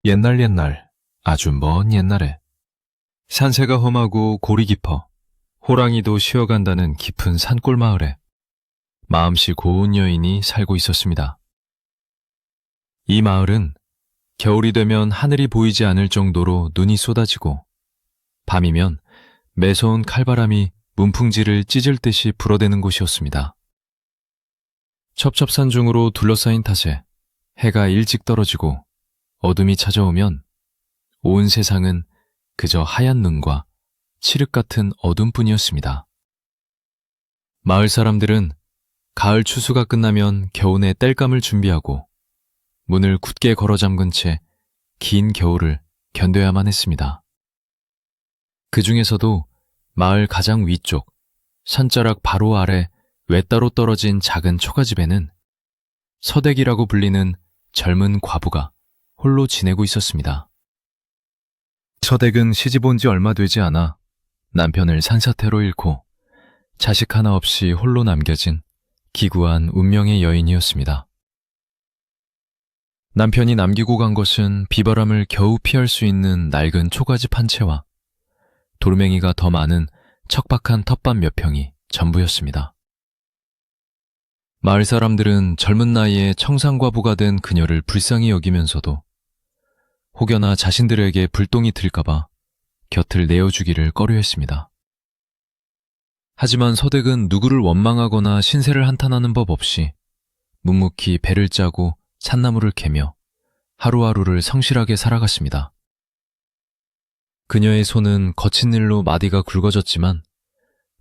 옛날 아주 먼 옛날에 산세가 험하고 골이 깊어 호랑이도 쉬어간다는 깊은 산골 마을에 마음씨 고운 여인이 살고 있었습니다. 이 마을은 겨울이 되면 하늘이 보이지 않을 정도로 눈이 쏟아지고 밤이면 매서운 칼바람이 문풍지를 찢을 듯이 불어대는 곳이었습니다. 첩첩산중으로 둘러싸인 탓에 해가 일찍 떨어지고 어둠이 찾아오면 온 세상은 그저 하얀 눈과 칠흑 같은 어둠뿐이었습니다. 마을 사람들은 가을 추수가 끝나면 겨우내 땔감을 준비하고 문을 굳게 걸어 잠근 채 긴 겨울을 견뎌야만 했습니다. 그 중에서도 마을 가장 위쪽 산자락 바로 아래 외따로 떨어진 작은 초가집에는 서댁이라고 불리는 젊은 과부가 홀로 지내고 있었습니다. 서댁은 시집 온 지 얼마 되지 않아 남편을 산사태로 잃고 자식 하나 없이 홀로 남겨진 기구한 운명의 여인이었습니다. 남편이 남기고 간 것은 비바람을 겨우 피할 수 있는 낡은 초가집 한 채와 돌멩이가 더 많은 척박한 텃밭 몇 평이 전부였습니다. 마을 사람들은 젊은 나이에 청산과부가 된 그녀를 불쌍히 여기면서도 혹여나 자신들에게 불똥이 들까봐 곁을 내어주기를 꺼려했습니다. 하지만 서댁은 누구를 원망하거나 신세를 한탄하는 법 없이 묵묵히 배를 짜고 산나물을 캐며 하루하루를 성실하게 살아갔습니다. 그녀의 손은 거친 일로 마디가 굵어졌지만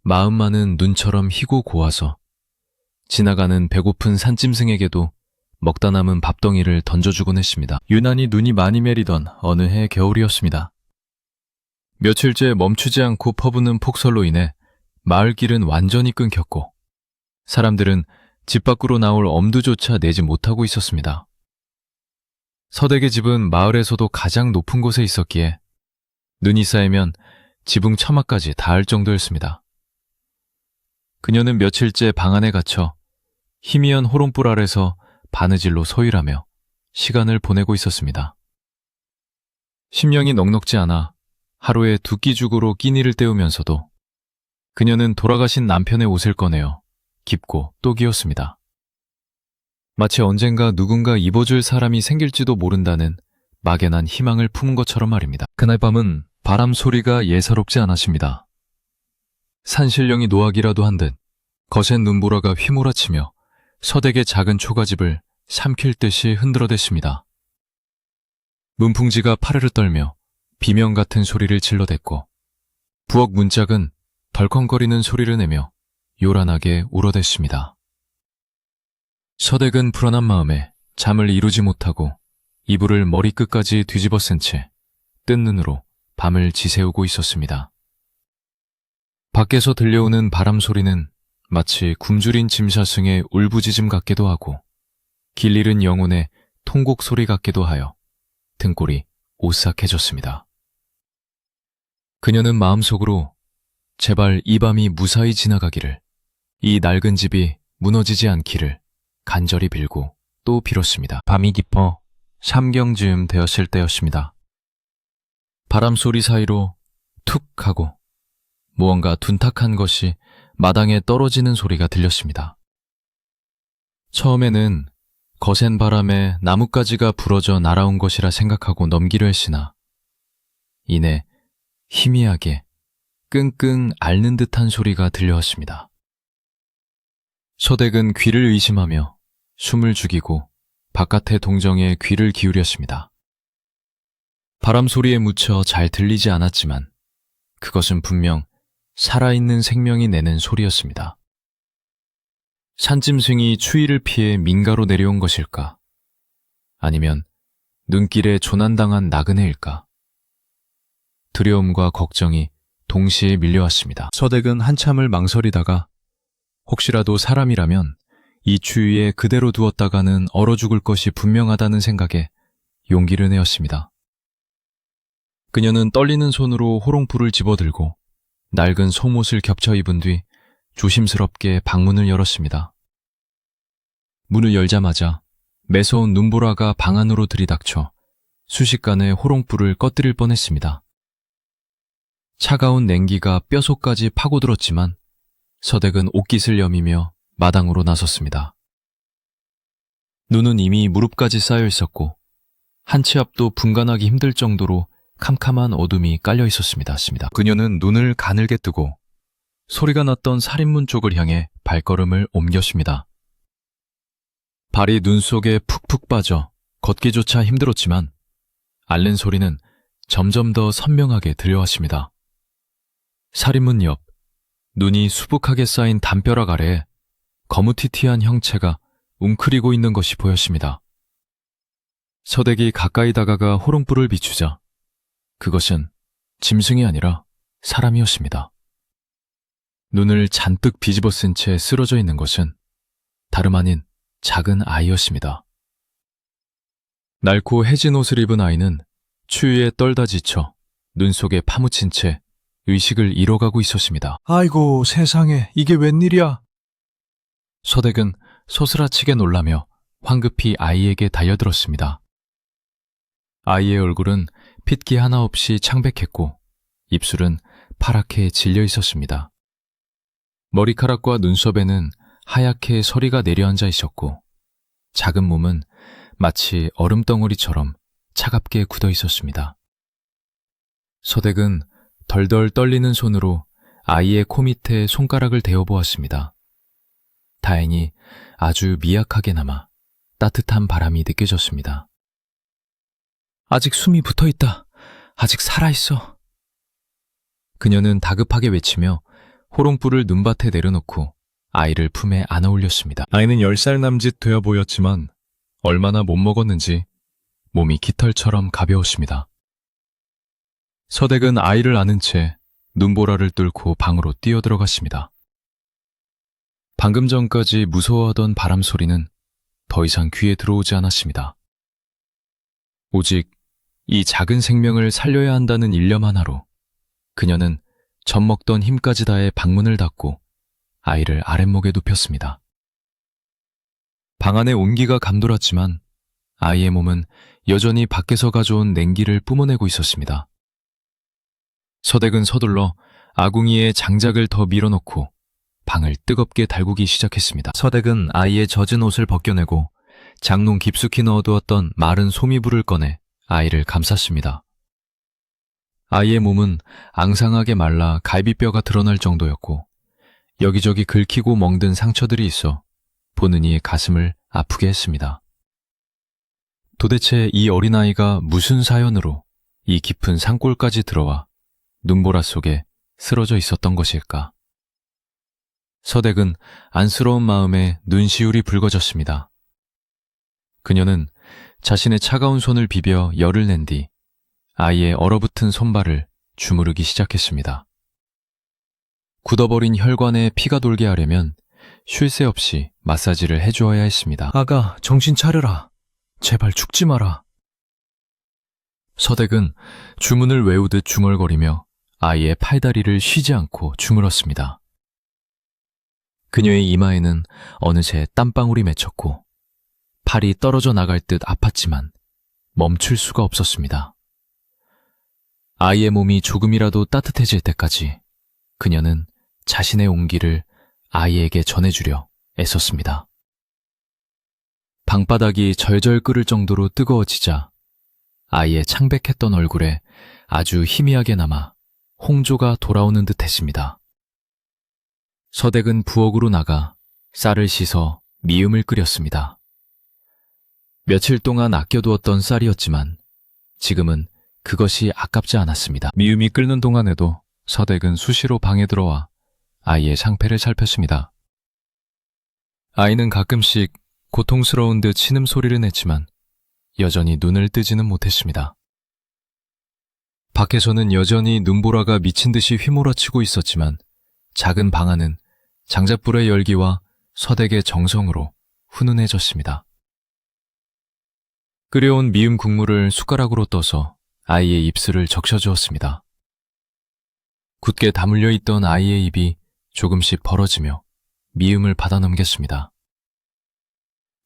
마음만은 눈처럼 희고 고와서 지나가는 배고픈 산짐승에게도 먹다 남은 밥덩이를 던져주곤 했습니다. 유난히 눈이 많이 내리던 어느 해 겨울이었습니다. 며칠째 멈추지 않고 퍼부는 폭설로 인해 마을길은 완전히 끊겼고 사람들은 집 밖으로 나올 엄두조차 내지 못하고 있었습니다. 서댁의 집은 마을에서도 가장 높은 곳에 있었기에 눈이 쌓이면 지붕 처마까지 닿을 정도였습니다. 그녀는 며칠째 방 안에 갇혀 희미한 호롱불 아래서 바느질로 소일하며 시간을 보내고 있었습니다. 심령이 넉넉지 않아 하루에 2끼죽으로 끼니를 때우면서도 그녀는 돌아가신 남편의 옷을 꺼내어 깊고 또 기었습니다. 마치 언젠가 누군가 입어줄 사람이 생길지도 모른다는 막연한 희망을 품은 것처럼 말입니다. 그날 밤은 바람 소리가 예사롭지 않았습니다. 산신령이 노하기라도 한 듯 거센 눈보라가 휘몰아치며 서댁의 작은 초가집을 삼킬 듯이 흔들어댔습니다. 문풍지가 파르르 떨며 비명 같은 소리를 질러댔고 부엌 문짝은 덜컹거리는 소리를 내며 요란하게 울어댔습니다. 서댁은 불안한 마음에 잠을 이루지 못하고 이불을 머리끝까지 뒤집어 쓴 채 뜬 눈으로 밤을 지새우고 있었습니다. 밖에서 들려오는 바람 소리는 마치 굶주린 짐사승의 울부짖음 같기도 하고 길 잃은 영혼의 통곡 소리 같기도 하여 등골이 오싹해졌습니다. 그녀는 마음속으로 제발 이 밤이 무사히 지나가기를, 이 낡은 집이 무너지지 않기를 간절히 빌고 또 빌었습니다. 밤이 깊어 삼경즈음 되었을 때였습니다. 바람소리 사이로 툭 하고 무언가 둔탁한 것이 마당에 떨어지는 소리가 들렸습니다. 처음에는 거센 바람에 나뭇가지가 부러져 날아온 것이라 생각하고 넘기려 했으나 이내 희미하게 끙끙 앓는 듯한 소리가 들려왔습니다. 서댁은 귀를 의심하며 숨을 죽이고 바깥의 동정에 귀를 기울였습니다. 바람 소리에 묻혀 잘 들리지 않았지만 그것은 분명 살아있는 생명이 내는 소리였습니다. 산짐승이 추위를 피해 민가로 내려온 것일까? 아니면 눈길에 조난당한 나그네일까? 두려움과 걱정이 동시에 밀려왔습니다. 서댁은 한참을 망설이다가 혹시라도 사람이라면 이 추위에 그대로 두었다가는 얼어 죽을 것이 분명하다는 생각에 용기를 내었습니다. 그녀는 떨리는 손으로 호롱불을 집어들고 낡은 속옷을 겹쳐 입은 뒤 조심스럽게 방문을 열었습니다. 문을 열자마자 매서운 눈보라가 방 안으로 들이닥쳐 순식간에 호롱불을 꺼뜨릴 뻔했습니다. 차가운 냉기가 뼈속까지 파고들었지만 서댁은 옷깃을 여미며 마당으로 나섰습니다. 눈은 이미 무릎까지 쌓여 있었고 한 치 앞도 분간하기 힘들 정도로 캄캄한 어둠이 깔려 있었습니다. 그녀는 눈을 가늘게 뜨고 소리가 났던 살인문 쪽을 향해 발걸음을 옮겼습니다. 발이 눈 속에 푹푹 빠져 걷기조차 힘들었지만 앓는 소리는 점점 더 선명하게 들려왔습니다. 살인문 옆, 눈이 수북하게 쌓인 담벼락 아래에 거무튀튀한 형체가 웅크리고 있는 것이 보였습니다. 서댁이 가까이 다가가 호롱불을 비추자 그것은 짐승이 아니라 사람이었습니다. 눈을 잔뜩 뒤집어 쓴 채 쓰러져 있는 것은 다름 아닌 작은 아이였습니다. 낡고 해진 옷을 입은 아이는 추위에 떨다 지쳐 눈 속에 파묻힌 채 의식을 잃어가고 있었습니다. 아이고 세상에 이게 웬일이야. 서댁은 소스라치게 놀라며 황급히 아이에게 달려들었습니다. 아이의 얼굴은 핏기 하나 없이 창백했고 입술은 파랗게 질려 있었습니다. 머리카락과 눈썹에는 하얗게 서리가 내려앉아 있었고 작은 몸은 마치 얼음덩어리처럼 차갑게 굳어 있었습니다. 서댁은 덜덜 떨리는 손으로 아이의 코 밑에 손가락을 대어보았습니다. 다행히 아주 미약하게나마 따뜻한 바람이 느껴졌습니다. 아직 숨이 붙어있다. 아직 살아있어. 그녀는 다급하게 외치며 호롱불을 눈밭에 내려놓고 아이를 품에 안아 올렸습니다. 아이는 10살 남짓 되어 보였지만 얼마나 못 먹었는지 몸이 깃털처럼 가벼웠습니다. 서댁은 아이를 안은 채 눈보라를 뚫고 방으로 뛰어들어갔습니다. 방금 전까지 무서워하던 바람 소리는 더 이상 귀에 들어오지 않았습니다. 오직 이 작은 생명을 살려야 한다는 일념 하나로 그녀는 젖먹던 힘까지 다해 방문을 닫고 아이를 아랫목에 눕혔습니다. 방 안에 온기가 감돌았지만 아이의 몸은 여전히 밖에서 가져온 냉기를 뿜어내고 있었습니다. 서댁은 서둘러 아궁이에 장작을 더 밀어넣고 방을 뜨겁게 달구기 시작했습니다. 서댁은 아이의 젖은 옷을 벗겨내고 장롱 깊숙이 넣어두었던 마른 소미불을 꺼내 아이를 감쌌습니다. 아이의 몸은 앙상하게 말라 갈비뼈가 드러날 정도였고 여기저기 긁히고 멍든 상처들이 있어 보는 이의 가슴을 아프게 했습니다. 도대체 이 어린아이가 무슨 사연으로 이 깊은 산골까지 들어와 눈보라 속에 쓰러져 있었던 것일까? 서댁은 안쓰러운 마음에 눈시울이 붉어졌습니다. 그녀는 자신의 차가운 손을 비벼 열을 낸 뒤 아이의 얼어붙은 손발을 주무르기 시작했습니다. 굳어버린 혈관에 피가 돌게 하려면 쉴 새 없이 마사지를 해주어야 했습니다. 아가 정신 차려라. 제발 죽지 마라. 서댁은 주문을 외우듯 중얼거리며 아이의 팔다리를 쉬지 않고 주물었습니다. 그녀의 이마에는 어느새 땀방울이 맺혔고 팔이 떨어져 나갈 듯 아팠지만 멈출 수가 없었습니다. 아이의 몸이 조금이라도 따뜻해질 때까지 그녀는 자신의 온기를 아이에게 전해주려 애썼습니다. 방바닥이 절절 끓을 정도로 뜨거워지자 아이의 창백했던 얼굴에 아주 희미하게나마 홍조가 돌아오는 듯 했습니다. 서댁은 부엌으로 나가 쌀을 씻어 미음을 끓였습니다. 며칠 동안 아껴두었던 쌀이었지만 지금은 그것이 아깝지 않았습니다. 미음이 끓는 동안에도 서댁은 수시로 방에 들어와 아이의 상태를 살폈습니다. 아이는 가끔씩 고통스러운 듯 신음소리를 냈지만 여전히 눈을 뜨지는 못했습니다. 밖에서는 여전히 눈보라가 미친 듯이 휘몰아치고 있었지만 작은 방 안은 장작불의 열기와 서댁의 정성으로 훈훈해졌습니다. 끓여온 미음 국물을 숟가락으로 떠서 아이의 입술을 적셔주었습니다. 굳게 다물려 있던 아이의 입이 조금씩 벌어지며 미음을 받아넘겼습니다.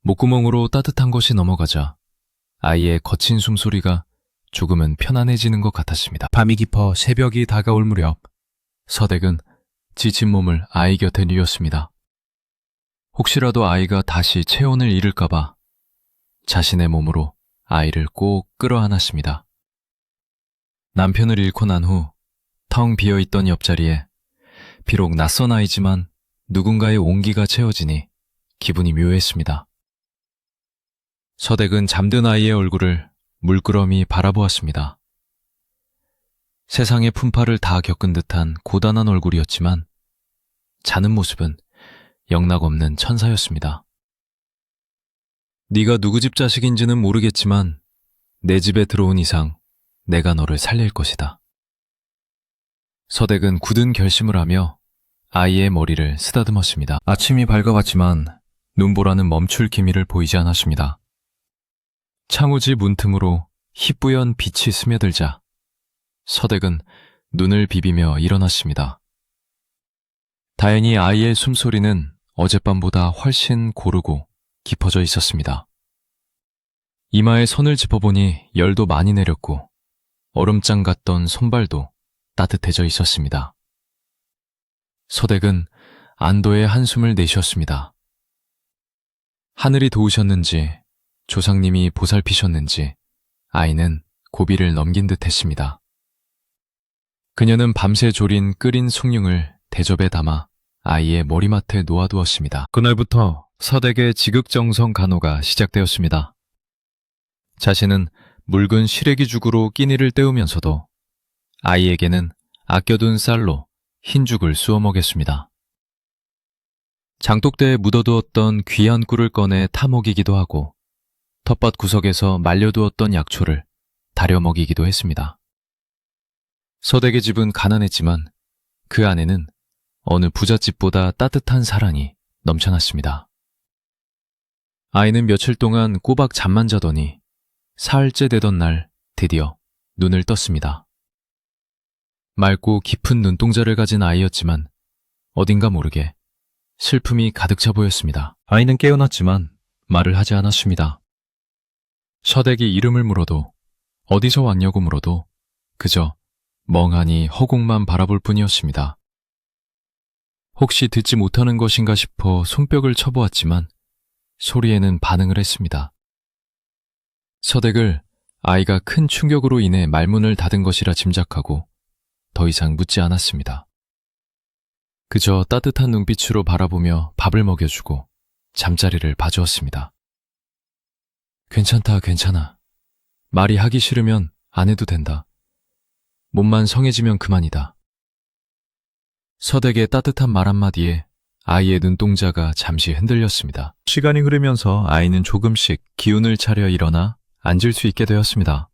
목구멍으로 따뜻한 것이 넘어가자 아이의 거친 숨소리가 조금은 편안해지는 것 같았습니다. 밤이 깊어 새벽이 다가올 무렵 서댁은 지친 몸을 아이 곁에 뉘었습니다. 혹시라도 아이가 다시 체온을 잃을까봐 자신의 몸으로 아이를 꼭 끌어안았습니다. 남편을 잃고 난 후 텅 비어있던 옆자리에 비록 낯선 아이지만 누군가의 온기가 채워지니 기분이 묘했습니다. 서댁은 잠든 아이의 얼굴을 물끄러미 바라보았습니다. 세상의 풍파를 다 겪은 듯한 고단한 얼굴이었지만 자는 모습은 영락없는 천사였습니다. 네가 누구 집 자식인지는 모르겠지만 내 집에 들어온 이상 내가 너를 살릴 것이다. 서댁은 굳은 결심을 하며 아이의 머리를 쓰다듬었습니다. 아침이 밝아왔지만 눈보라는 멈출 기미를 보이지 않았습니다. 창호지 문틈으로 희뿌연 빛이 스며들자 서댁은 눈을 비비며 일어났습니다. 다행히 아이의 숨소리는 어젯밤보다 훨씬 고르고 깊어져 있었습니다. 이마에 손을 짚어보니 열도 많이 내렸고 얼음장 같던 손발도 따뜻해져 있었습니다. 서댁은 안도의 한숨을 내쉬었습니다. 하늘이 도우셨는지 조상님이 보살피셨는지 아이는 고비를 넘긴 듯 했습니다. 그녀는 밤새 졸인 끓인 숭늉을 대접에 담아 아이의 머리맡에 놓아두었습니다. 그날부터 서댁의 지극정성 간호가 시작되었습니다. 자신은 묽은 시래기죽으로 끼니를 때우면서도 아이에게는 아껴둔 쌀로 흰죽을 쑤어 먹였습니다. 장독대에 묻어두었던 귀한 꿀을 꺼내 타 먹이기도 하고 텃밭 구석에서 말려두었던 약초를 다려 먹이기도 했습니다. 서댁의 집은 가난했지만 그 안에는 어느 부잣집보다 따뜻한 사랑이 넘쳐났습니다. 아이는 며칠 동안 꼬박 잠만 자더니 사흘째 되던 날 드디어 눈을 떴습니다. 맑고 깊은 눈동자를 가진 아이였지만 어딘가 모르게 슬픔이 가득 차 보였습니다. 아이는 깨어났지만 말을 하지 않았습니다. 서댁이 이름을 물어도 어디서 왔냐고 물어도 그저 멍하니 허공만 바라볼 뿐이었습니다. 혹시 듣지 못하는 것인가 싶어 손뼉을 쳐보았지만 소리에는 반응을 했습니다. 서댁을 아이가 큰 충격으로 인해 말문을 닫은 것이라 짐작하고 더 이상 묻지 않았습니다. 그저 따뜻한 눈빛으로 바라보며 밥을 먹여주고 잠자리를 봐주었습니다. 괜찮다, 괜찮아. 말이 하기 싫으면 안 해도 된다. 몸만 성해지면 그만이다. 서댁의 따뜻한 말 한마디에 아이의 눈동자가 잠시 흔들렸습니다. 시간이 흐르면서 아이는 조금씩 기운을 차려 일어나 앉을 수 있게 되었습니다.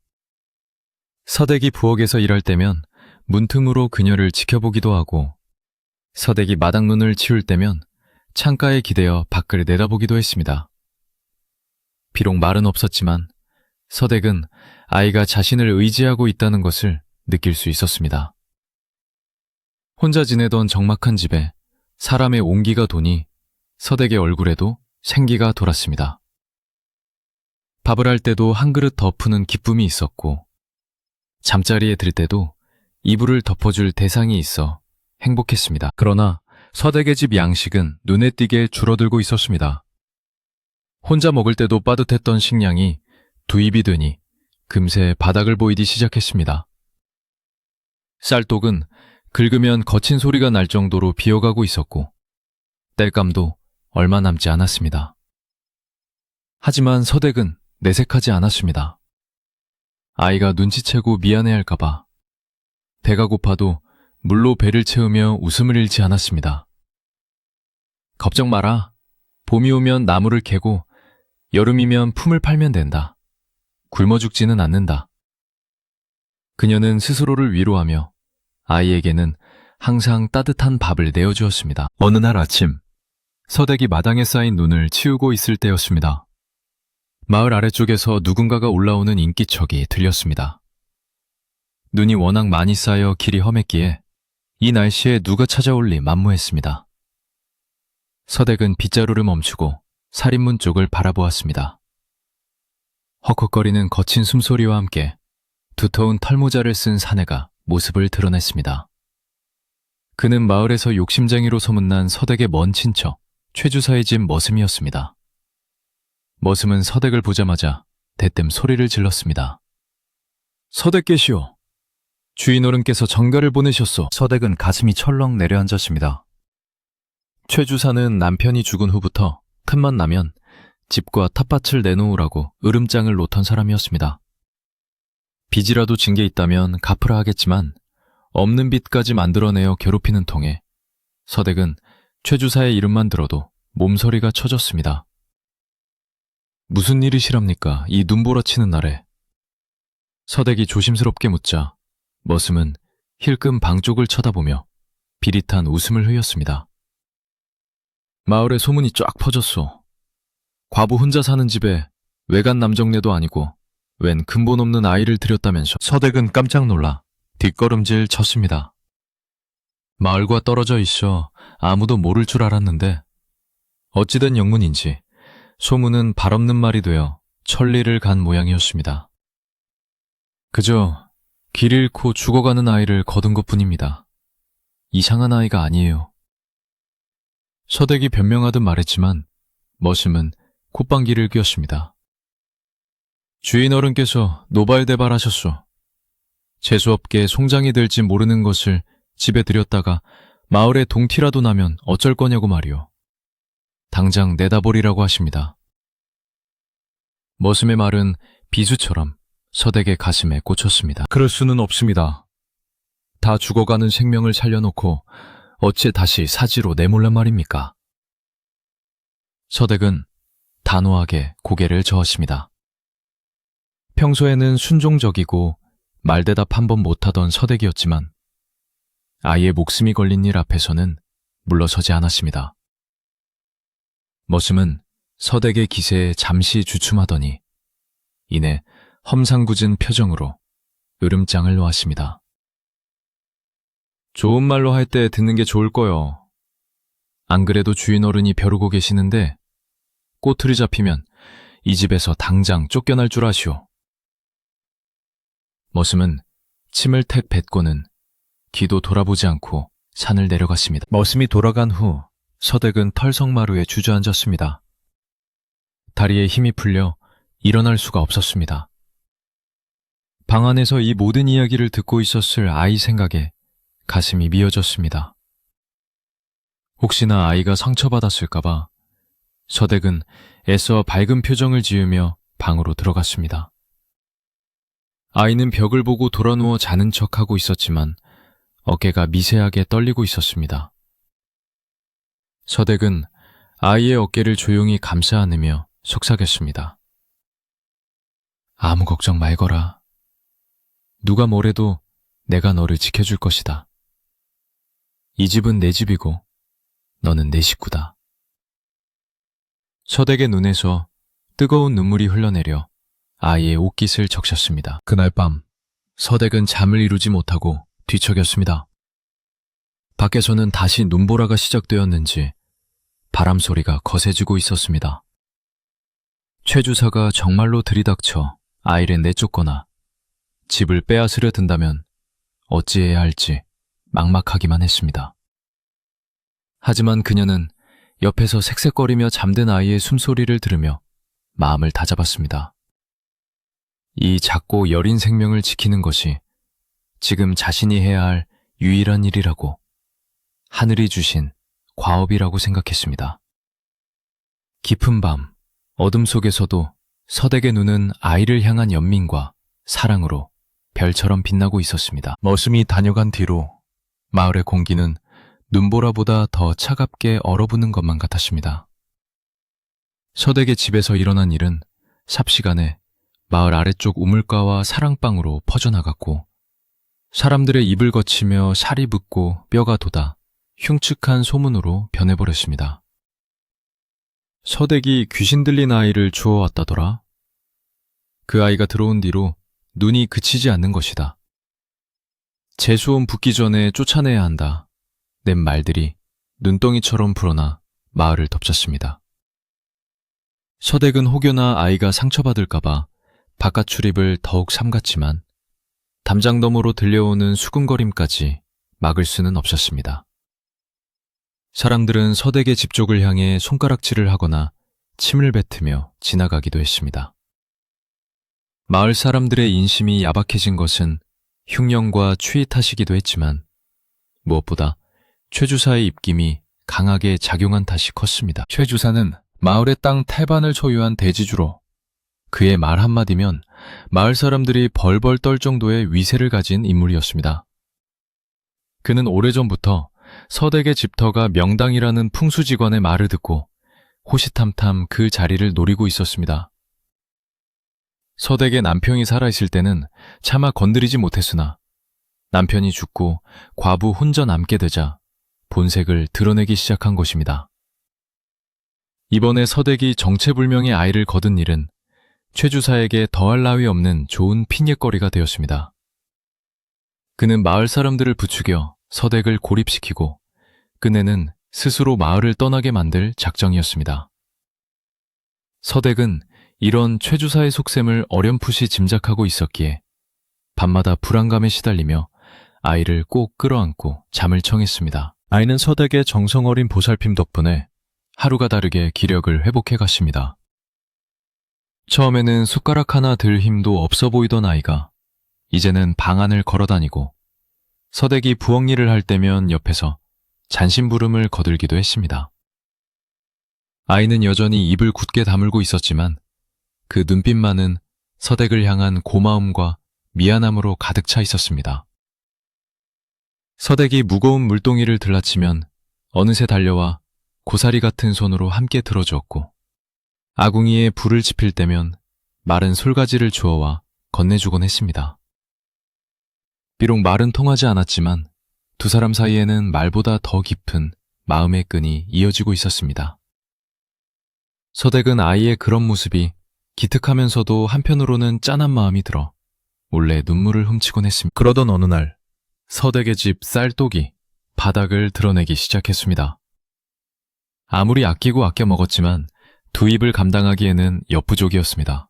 서댁이 부엌에서 일할 때면 문틈으로 그녀를 지켜보기도 하고 서댁이 마당눈을 치울 때면 창가에 기대어 밖을 내다보기도 했습니다. 비록 말은 없었지만 서댁은 아이가 자신을 의지하고 있다는 것을 느낄 수 있었습니다. 혼자 지내던 적막한 집에 사람의 온기가 도니 서댁의 얼굴에도 생기가 돌았습니다. 밥을 할 때도 한 그릇 더 푸는 기쁨이 있었고 잠자리에 들 때도 이불을 덮어줄 대상이 있어 행복했습니다. 그러나 서댁의 집 양식은 눈에 띄게 줄어들고 있었습니다. 혼자 먹을 때도 빠듯했던 식량이 두입이 되니 금세 바닥을 보이기 시작했습니다. 쌀독은 긁으면 거친 소리가 날 정도로 비어가고 있었고 땔감도 얼마 남지 않았습니다. 하지만 서댁은 내색하지 않았습니다. 아이가 눈치채고 미안해할까봐 배가 고파도 물로 배를 채우며 웃음을 잃지 않았습니다. 걱정 마라. 봄이 오면 나무를 캐고 여름이면 품을 팔면 된다. 굶어 죽지는 않는다. 그녀는 스스로를 위로하며 아이에게는 항상 따뜻한 밥을 내어주었습니다. 어느 날 아침, 서댁이 마당에 쌓인 눈을 치우고 있을 때였습니다. 마을 아래쪽에서 누군가가 올라오는 인기척이 들렸습니다. 눈이 워낙 많이 쌓여 길이 험했기에 이 날씨에 누가 찾아올리 만무했습니다. 서댁은 빗자루를 멈추고 살인문 쪽을 바라보았습니다. 헉헉거리는 거친 숨소리와 함께 두터운 털모자를 쓴 사내가 모습을 드러냈습니다. 그는 마을에서 욕심쟁이로 소문난 서댁의 먼 친척 최 주사의 집 머슴이었습니다. 머슴은 서댁을 보자마자 대뜸 소리를 질렀습니다. 서댁께시오. 주인 어른께서 정가를 보내셨소. 서댁은 가슴이 철렁 내려앉았습니다. 최 주사는 남편이 죽은 후부터 틈만 나면 집과 텃밭을 내놓으라고 으름장을 놓던 사람이었습니다. 빚이라도 진 게 있다면 갚으라 하겠지만 없는 빚까지 만들어내어 괴롭히는 통에 서댁은 최 주사의 이름만 들어도 몸서리가 쳐졌습니다. 무슨 일이시랍니까? 이 눈보라치는 날에. 서댁이 조심스럽게 묻자 머슴은 힐끔 방 쪽을 쳐다보며 비릿한 웃음을 흘렸습니다. 마을에 소문이 쫙 퍼졌소. 과부 혼자 사는 집에 외간 남정네도 아니고 웬 근본 없는 아이를 들였다면서. 서댁은 깜짝 놀라 뒷걸음질 쳤습니다. 마을과 떨어져 있어 아무도 모를 줄 알았는데 어찌된 영문인지 소문은 발없는 말이 되어 천리를 간 모양이었습니다. 그저 길 잃고 죽어가는 아이를 거둔 것뿐입니다. 이상한 아이가 아니에요. 서댁이 변명하듯 말했지만 머슴은 콧방귀를 뀌었습니다. 주인 어른께서 노발대발하셨소. 재수없게 송장이 될지 모르는 것을 집에 들였다가 마을에 동티라도 나면 어쩔 거냐고 말이오. 당장 내다버리라고 하십니다. 머슴의 말은 비수처럼 서댁의 가슴에 꽂혔습니다. 그럴 수는 없습니다. 다 죽어가는 생명을 살려놓고 어째 다시 사지로 내몰란 말입니까? 서댁은 단호하게 고개를 저었습니다. 평소에는 순종적이고 말대답 한 번 못하던 서댁이었지만 아이의 목숨이 걸린 일 앞에서는 물러서지 않았습니다. 머슴은 서댁의 기세에 잠시 주춤하더니 이내 험상궂은 표정으로 으름장을 놓았습니다. 좋은 말로 할 때 듣는 게 좋을 거요. 안 그래도 주인 어른이 벼르고 계시는데 꼬투리 잡히면 이 집에서 당장 쫓겨날 줄 아시오. 머슴은 침을 택 뱉고는 귀도 돌아보지 않고 산을 내려갔습니다. 머슴이 돌아간 후 서댁은 털성마루에 주저앉았습니다. 다리에 힘이 풀려 일어날 수가 없었습니다. 방 안에서 이 모든 이야기를 듣고 있었을 아이 생각에 가슴이 미어졌습니다. 혹시나 아이가 상처받았을까봐 서댁은 애써 밝은 표정을 지으며 방으로 들어갔습니다. 아이는 벽을 보고 돌아누워 자는 척하고 있었지만 어깨가 미세하게 떨리고 있었습니다. 서댁은 아이의 어깨를 조용히 감싸 안으며 속삭였습니다. 아무 걱정 말거라. 누가 뭐래도 내가 너를 지켜줄 것이다. 이 집은 내 집이고 너는 내 식구다. 서댁의 눈에서 뜨거운 눈물이 흘러내려 아이의 옷깃을 적셨습니다. 그날 밤 서댁은 잠을 이루지 못하고 뒤척였습니다. 밖에서는 다시 눈보라가 시작되었는지 바람 소리가 거세지고 있었습니다. 최 주사가 정말로 들이닥쳐 아이를 내쫓거나 집을 빼앗으려 든다면 어찌해야 할지 막막하기만 했습니다. 하지만 그녀는 옆에서 색색거리며 잠든 아이의 숨소리를 들으며 마음을 다잡았습니다. 이 작고 여린 생명을 지키는 것이 지금 자신이 해야 할 유일한 일이라고, 하늘이 주신 과업이라고 생각했습니다. 깊은 밤, 어둠 속에서도 서댁의 눈은 아이를 향한 연민과 사랑으로 별처럼 빛나고 있었습니다. 머슴이 다녀간 뒤로 마을의 공기는 눈보라보다 더 차갑게 얼어붙는 것만 같았습니다. 서댁의 집에서 일어난 일은 삽시간에 마을 아래쪽 우물가와 사랑방으로 퍼져나갔고 사람들의 입을 거치며 살이 붓고 뼈가 돋아 흉측한 소문으로 변해버렸습니다. 서댁이 귀신 들린 아이를 주워왔다더라. 그 아이가 들어온 뒤로 눈이 그치지 않는 것이다. 재수온 붙기 전에 쫓아내야 한다. 낸 말들이 눈덩이처럼 불어나 마을을 덮쳤습니다. 서댁은 혹여나 아이가 상처받을까봐 바깥 출입을 더욱 삼갔지만 담장 너머로 들려오는 수군거림까지 막을 수는 없었습니다. 사람들은 서댁의 집 쪽을 향해 손가락질을 하거나 침을 뱉으며 지나가기도 했습니다. 마을 사람들의 인심이 야박해진 것은 흉년과 추위 탓이기도 했지만 무엇보다 최 주사의 입김이 강하게 작용한 탓이 컸습니다. 최 주사는 마을의 땅 태반을 소유한 대지주로 그의 말 한마디면 마을 사람들이 벌벌 떨 정도의 위세를 가진 인물이었습니다. 그는 오래전부터 서댁의 집터가 명당이라는 풍수직원의 말을 듣고 호시탐탐 그 자리를 노리고 있었습니다. 서댁의 남편이 살아있을 때는 차마 건드리지 못했으나 남편이 죽고 과부 혼자 남게 되자 본색을 드러내기 시작한 것입니다. 이번에 서댁이 정체불명의 아이를 거둔 일은 최 주사에게 더할 나위 없는 좋은 핑계거리가 되었습니다. 그는 마을 사람들을 부추겨 서댁을 고립시키고 끝내는 스스로 마을을 떠나게 만들 작정이었습니다. 서댁은 이런 최 주사의 속셈을 어렴풋이 짐작하고 있었기에 밤마다 불안감에 시달리며 아이를 꼭 끌어안고 잠을 청했습니다. 아이는 서댁의 정성 어린 보살핌 덕분에 하루가 다르게 기력을 회복해 갔습니다. 처음에는 숟가락 하나 들 힘도 없어 보이던 아이가 이제는 방 안을 걸어다니고 서댁이 부엌 일을 할 때면 옆에서 잔심부름을 거들기도 했습니다. 아이는 여전히 입을 굳게 다물고 있었지만 그 눈빛만은 서댁을 향한 고마움과 미안함으로 가득 차 있었습니다. 서댁이 무거운 물동이를 들라치면 어느새 달려와 고사리 같은 손으로 함께 들어주었고 아궁이에 불을 지필 때면 마른 솔가지를 주어와 건네주곤 했습니다. 비록 말은 통하지 않았지만 두 사람 사이에는 말보다 더 깊은 마음의 끈이 이어지고 있었습니다. 서댁은 아이의 그런 모습이 기특하면서도 한편으로는 짠한 마음이 들어 몰래 눈물을 훔치곤 했습니다. 그러던 어느 날 서댁의 집 쌀독이 바닥을 드러내기 시작했습니다. 아무리 아끼고 아껴 먹었지만 두 입을 감당하기에는 역부족이었습니다.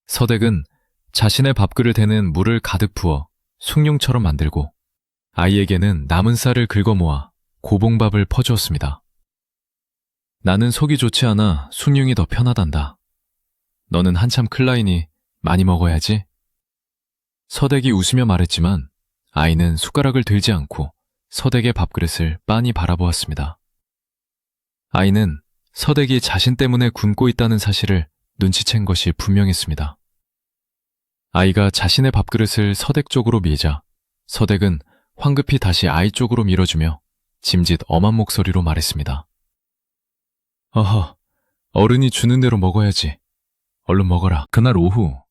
서댁은 자신의 밥그릇에는 물을 가득 부어 숭늉처럼 만들고 아이에게는 남은 쌀을 긁어 모아 고봉밥을 퍼주었습니다. 나는 속이 좋지 않아 숭늉이 더 편하단다. 너는 한참 클라이니 많이 먹어야지. 서댁이 웃으며 말했지만 아이는 숟가락을 들지 않고 서댁의 밥그릇을 빤히 바라보았습니다. 아이는 서댁이 자신 때문에 굶고 있다는 사실을 눈치챈 것이 분명했습니다. 아이가 자신의 밥그릇을 서댁 쪽으로 밀자 서댁은 황급히 다시 아이 쪽으로 밀어주며 짐짓 엄한 목소리로 말했습니다. 어허, 어른이 주는 대로 먹어야지. 얼른 먹어라. 그날 오후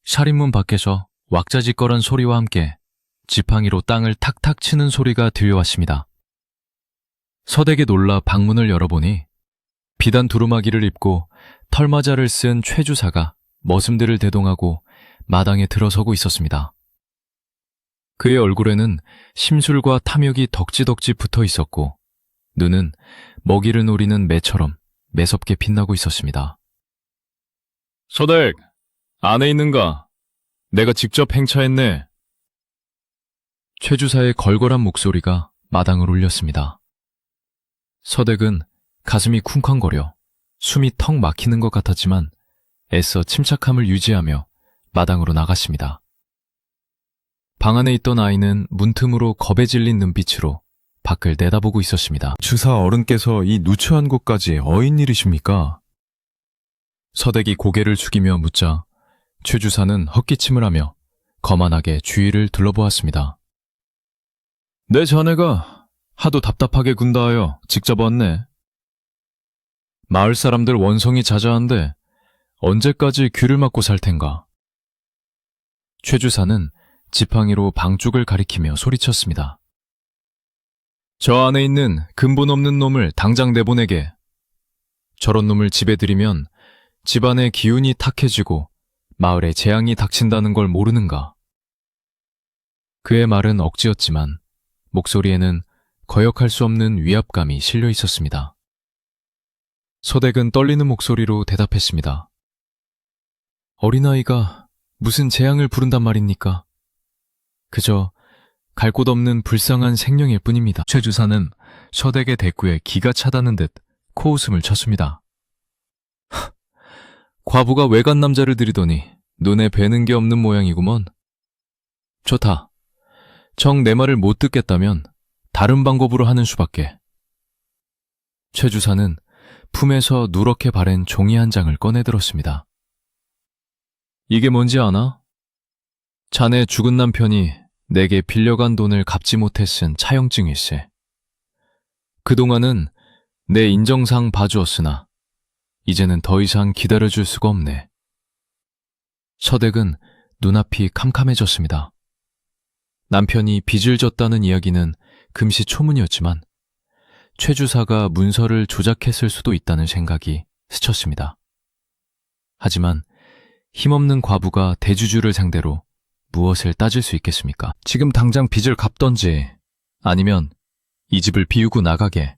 살인문 밖에서 왁자지껄한 소리와 함께 지팡이로 땅을 탁탁 치는 소리가 들려왔습니다. 서댁이 놀라 방문을 열어보니 비단 두루마기를 입고 털마자를 쓴 최 주사가 머슴들을 대동하고 마당에 들어서고 있었습니다. 그의 얼굴에는 심술과 탐욕이 덕지덕지 붙어 있었고 눈은 먹이를 노리는 매처럼 매섭게 빛나고 있었습니다. 서댁, 안에 있는가? 내가 직접 행차했네. 최 주사의 걸걸한 목소리가 마당을 울렸습니다. 서댁은 가슴이 쿵쾅거려 숨이 턱 막히는 것 같았지만 애써 침착함을 유지하며 마당으로 나갔습니다. 방 안에 있던 아이는 문틈으로 겁에 질린 눈빛으로 밖을 내다보고 있었습니다. 주사 어른께서 이 누추한 곳까지 어인 일이십니까? 서댁이 고개를 숙이며 묻자 최 주사는 헛기침을 하며 거만하게 주위를 둘러보았습니다. 내 자네가 하도 답답하게 군다하여 직접 왔네. 마을 사람들 원성이 자자한데 언제까지 귀를 막고 살 텐가? 최 주사는 지팡이로 방쪽을 가리키며 소리쳤습니다. 저 안에 있는 근본 없는 놈을 당장 내보내게. 저런 놈을 집에 들이면 집안의 기운이 탁해지고 마을에 재앙이 닥친다는 걸 모르는가? 그의 말은 억지였지만 목소리에는 거역할 수 없는 위압감이 실려 있었습니다. 서댁은 떨리는 목소리로 대답했습니다. 어린아이가 무슨 재앙을 부른단 말입니까? 그저 갈 곳 없는 불쌍한 생명일 뿐입니다. 최 주사는 서댁의 대꾸에 기가 차다는 듯 코웃음을 쳤습니다. 과부가 외간 남자를 들이더니 눈에 뵈는 게 없는 모양이구먼. 좋다. 정 내 말을 못 듣겠다면 다른 방법으로 하는 수밖에. 최 주사는 품에서 누렇게 바랜 종이 한 장을 꺼내들었습니다. 이게 뭔지 아나? 자네 죽은 남편이 내게 빌려간 돈을 갚지 못해 쓴 차용증일세. 그동안은 내 인정상 봐주었으나 이제는 더 이상 기다려줄 수가 없네. 서댁은 눈앞이 캄캄해졌습니다. 남편이 빚을 졌다는 이야기는 금시초문이었지만 최 주사가 문서를 조작했을 수도 있다는 생각이 스쳤습니다. 하지만 힘없는 과부가 대주주를 상대로 무엇을 따질 수 있겠습니까? 지금 당장 빚을 갚던지 아니면 이 집을 비우고 나가게.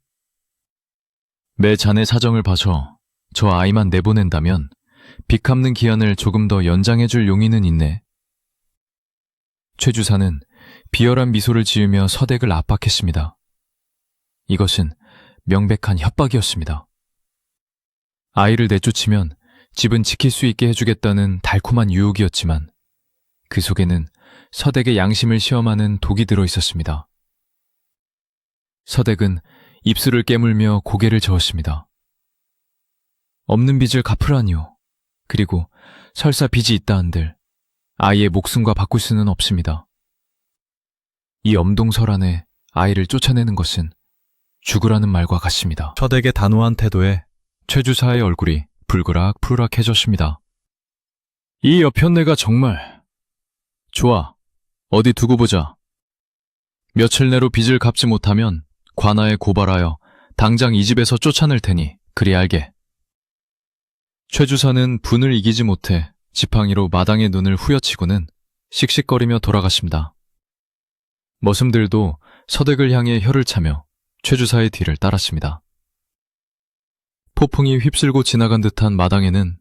매 자네 사정을 봐서 저 아이만 내보낸다면 빚 갚는 기한을 조금 더 연장해줄 용의는 있네. 최 주사는 비열한 미소를 지으며 서댁을 압박했습니다. 이것은 명백한 협박이었습니다. 아이를 내쫓으면 집은 지킬 수 있게 해주겠다는 달콤한 유혹이었지만 그 속에는 서댁의 양심을 시험하는 독이 들어 있었습니다. 서댁은 입술을 깨물며 고개를 저었습니다. 없는 빚을 갚으라니요. 그리고 설사 빚이 있다 한들 아이의 목숨과 바꿀 수는 없습니다. 이 엄동설 안에 아이를 쫓아내는 것은 죽으라는 말과 같습니다. 서댁의 단호한 태도에 최 주사의 얼굴이 불그락불그락해졌습니다. 이 여편네가 정말... 좋아, 어디 두고 보자. 며칠 내로 빚을 갚지 못하면 관아에 고발하여 당장 이 집에서 쫓아낼 테니 그리 알게. 최 주사는 분을 이기지 못해 지팡이로 마당의 눈을 후려치고는 씩씩거리며 돌아갔습니다. 머슴들도 서댁을 향해 혀를 차며 최 주사의 뒤를 따랐습니다. 폭풍이 휩쓸고 지나간 듯한 마당에는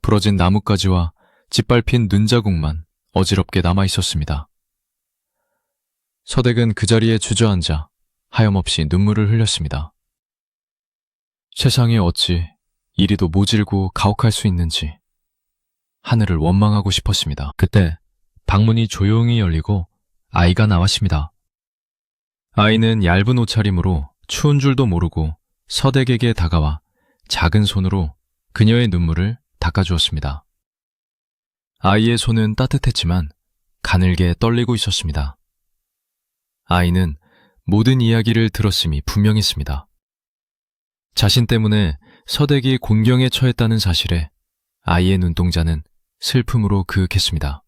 부러진 나뭇가지와 짓밟힌 눈자국만 어지럽게 남아있었습니다. 서댁은 그 자리에 주저앉아 하염없이 눈물을 흘렸습니다. 세상에 어찌 이리도 모질고 가혹할 수 있는지 하늘을 원망하고 싶었습니다. 그때 방문이 조용히 열리고 아이가 나왔습니다. 아이는 얇은 옷차림으로 추운 줄도 모르고 서댁에게 다가와 작은 손으로 그녀의 눈물을 닦아주었습니다. 아이의 손은 따뜻했지만 가늘게 떨리고 있었습니다. 아이는 모든 이야기를 들었음이 분명했습니다. 자신 때문에 서댁이 곤경에 처했다는 사실에 아이의 눈동자는 슬픔으로 그윽했습니다.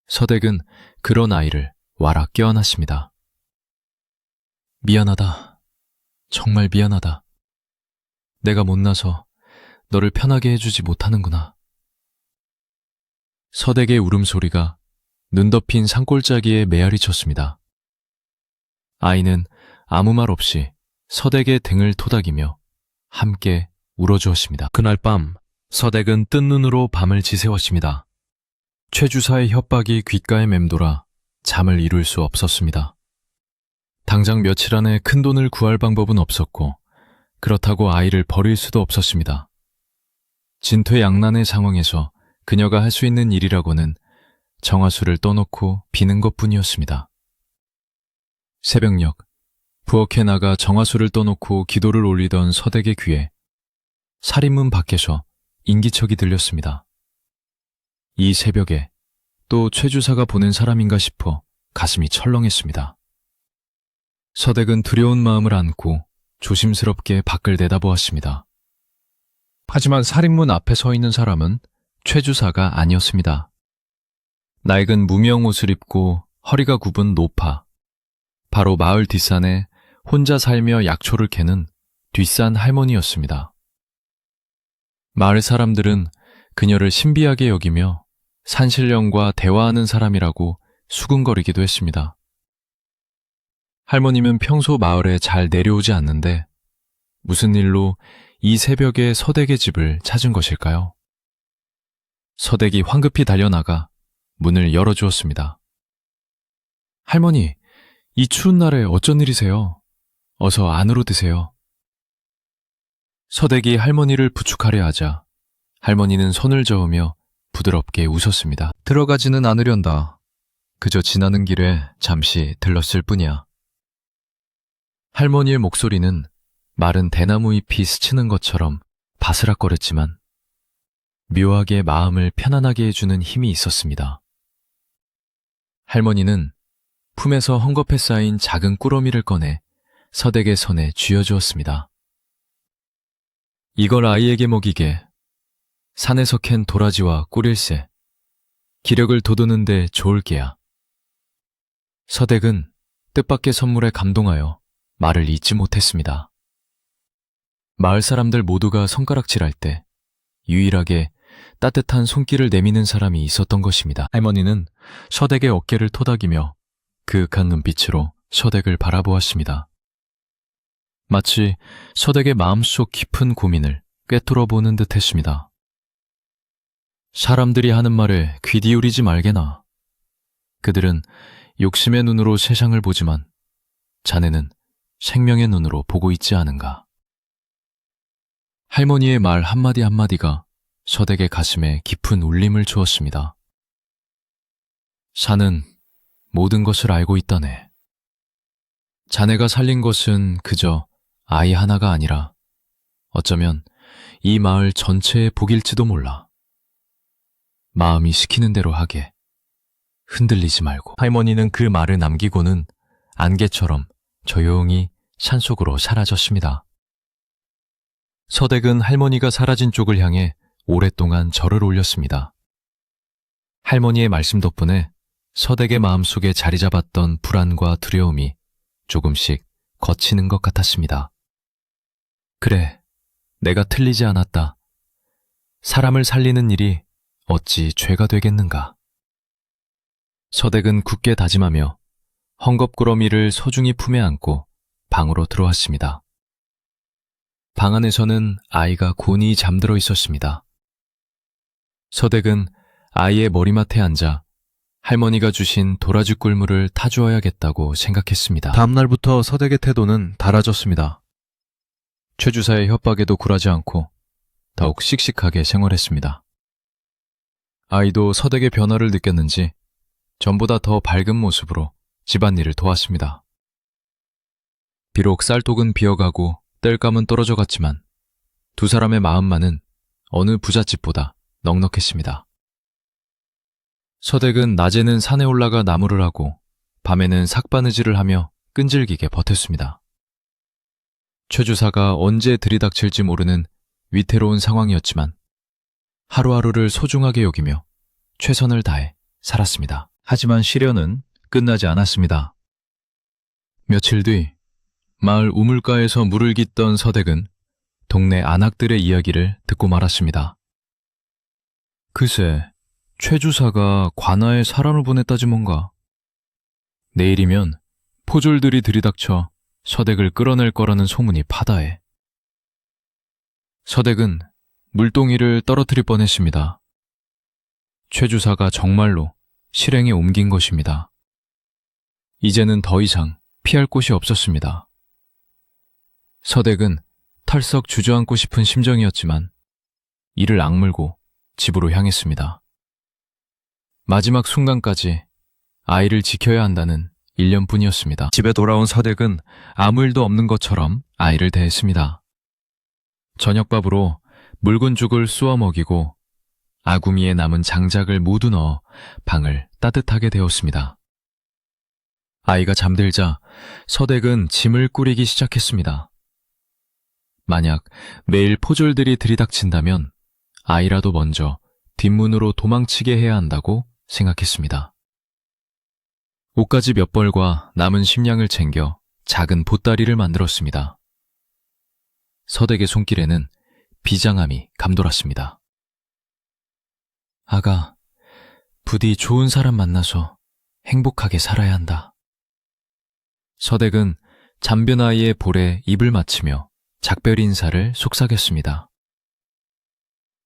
서댁은 그런 아이를 와락 껴안았습니다. 미안하다. 정말 미안하다. 내가 못나서 너를 편하게 해주지 못하는구나. 서댁의 울음소리가 눈 덮인 산골짜기에 메아리 쳤습니다. 아이는 아무 말 없이 서댁의 등을 토닥이며 함께 울어주었습니다. 그날 밤 서댁은 뜬 눈으로 밤을 지새웠습니다. 최 주사의 협박이 귓가에 맴돌아 잠을 이룰 수 없었습니다. 당장 며칠 안에 큰 돈을 구할 방법은 없었고 그렇다고 아이를 버릴 수도 없었습니다. 진퇴양난의 상황에서 그녀가 할 수 있는 일이라고는 정화수를 떠놓고 비는 것뿐이었습니다. 새벽녘 부엌에 나가 정화수를 떠놓고 기도를 올리던 서댁의 귀에 살인문 밖에서 인기척이 들렸습니다. 이 새벽에 또 최 주사가 보낸 사람인가 싶어 가슴이 철렁했습니다. 서댁은 두려운 마음을 안고 조심스럽게 밖을 내다보았습니다. 하지만 살인문 앞에 서 있는 사람은 최 주사가 아니었습니다. 낡은 무명 옷을 입고 허리가 굽은 노파, 바로 마을 뒷산에 혼자 살며 약초를 캐는 뒷산 할머니였습니다. 마을 사람들은 그녀를 신비하게 여기며 산신령과 대화하는 사람이라고 수군거리기도 했습니다. 할머님은 평소 마을에 잘 내려오지 않는데 무슨 일로 이 새벽에 서댁의 집을 찾은 것일까요? 서댁이 황급히 달려나가 문을 열어주었습니다. 할머니, 이 추운 날에 어쩐 일이세요? 어서 안으로 드세요. 서댁이 할머니를 부축하려 하자 할머니는 손을 저으며 부드럽게 웃었습니다. 들어가지는 않으련다. 그저 지나는 길에 잠시 들렀을 뿐이야. 할머니의 목소리는 마른 대나무 잎이 스치는 것처럼 바스락거렸지만 묘하게 마음을 편안하게 해주는 힘이 있었습니다. 할머니는 품에서 헝겊에 쌓인 작은 꾸러미를 꺼내 서댁의 손에 쥐어주었습니다. 이걸 아이에게 먹이게. 산에서 캔 도라지와 꿀일새. 기력을 돋우는데 좋을 게야. 서댁은 뜻밖의 선물에 감동하여 말을 잇지 못했습니다. 마을 사람들 모두가 손가락질할 때 유일하게 따뜻한 손길을 내미는 사람이 있었던 것입니다. 할머니는 서댁의 어깨를 토닥이며 그윽한 눈빛으로 서댁을 바라보았습니다. 마치 서댁의 마음속 깊은 고민을 꿰뚫어 보는 듯 했습니다. 사람들이 하는 말에 귀 기울이지 말게나. 그들은 욕심의 눈으로 세상을 보지만 자네는 생명의 눈으로 보고 있지 않은가. 할머니의 말 한마디 한마디가 서댁의 가슴에 깊은 울림을 주었습니다. 산은 모든 것을 알고 있다네. 자네가 살린 것은 그저 아이 하나가 아니라 어쩌면 이 마을 전체의 복일지도 몰라. 마음이 시키는 대로 하게. 흔들리지 말고. 할머니는 그 말을 남기고는 안개처럼 조용히 산속으로 사라졌습니다. 서댁은 할머니가 사라진 쪽을 향해 오랫동안 절을 올렸습니다. 할머니의 말씀 덕분에 서댁의 마음속에 자리 잡았던 불안과 두려움이 조금씩 걷히는 것 같았습니다. 그래, 내가 틀리지 않았다. 사람을 살리는 일이 어찌 죄가 되겠는가. 서댁은 굳게 다짐하며 헝겊꾸러미를 소중히 품에 안고 방으로 들어왔습니다. 방 안에서는 아이가 곤히 잠들어 있었습니다. 서댁은 아이의 머리맡에 앉아 할머니가 주신 도라지 꿀물을 타주어야겠다고 생각했습니다. 다음 날부터 서댁의 태도는 달라졌습니다. 최 주사의 협박에도 굴하지 않고 더욱 씩씩하게 생활했습니다. 아이도 서댁의 변화를 느꼈는지 전보다 더 밝은 모습으로 집안일을 도왔습니다. 비록 쌀독은 비어가고 땔감은 떨어져 갔지만 두 사람의 마음만은 어느 부잣집보다 넉넉했습니다. 서댁은 낮에는 산에 올라가 나무를 하고 밤에는 삭바느질을 하며 끈질기게 버텼습니다. 최 주사가 언제 들이닥칠지 모르는 위태로운 상황이었지만 하루하루를 소중하게 여기며 최선을 다해 살았습니다. 하지만 시련은 끝나지 않았습니다. 며칠 뒤 마을 우물가에서 물을 깃던 서댁은 동네 안악들의 이야기를 듣고 말았습니다. 글쎄, 최 주사가 관아에 사람을 보냈다지 뭔가. 내일이면 포졸들이 들이닥쳐 서댁을 끌어낼 거라는 소문이 파다해. 서댁은 물동이를 떨어뜨릴 뻔했습니다. 최 주사가 정말로 실행에 옮긴 것입니다. 이제는 더 이상 피할 곳이 없었습니다. 서댁은 털썩 주저앉고 싶은 심정이었지만 이를 악물고 집으로 향했습니다. 마지막 순간까지 아이를 지켜야 한다는 일념뿐이었습니다. 집에 돌아온 서댁은 아무 일도 없는 것처럼 아이를 대했습니다. 저녁밥으로 묽은 죽을 쏘아 먹이고 아구미에 남은 장작을 모두 넣어 방을 따뜻하게 데웠습니다. 아이가 잠들자 서댁은 짐을 꾸리기 시작했습니다. 만약 매일 포졸들이 들이닥친다면 아이라도 먼저 뒷문으로 도망치게 해야 한다고 생각했습니다. 옷가지 몇 벌과 남은 식량을 챙겨 작은 보따리를 만들었습니다. 서댁의 손길에는 비장함이 감돌았습니다. 아가, 부디 좋은 사람 만나서 행복하게 살아야 한다. 서댁은 잠변 아이의 볼에 입을 맞추며 작별 인사를 속삭였습니다.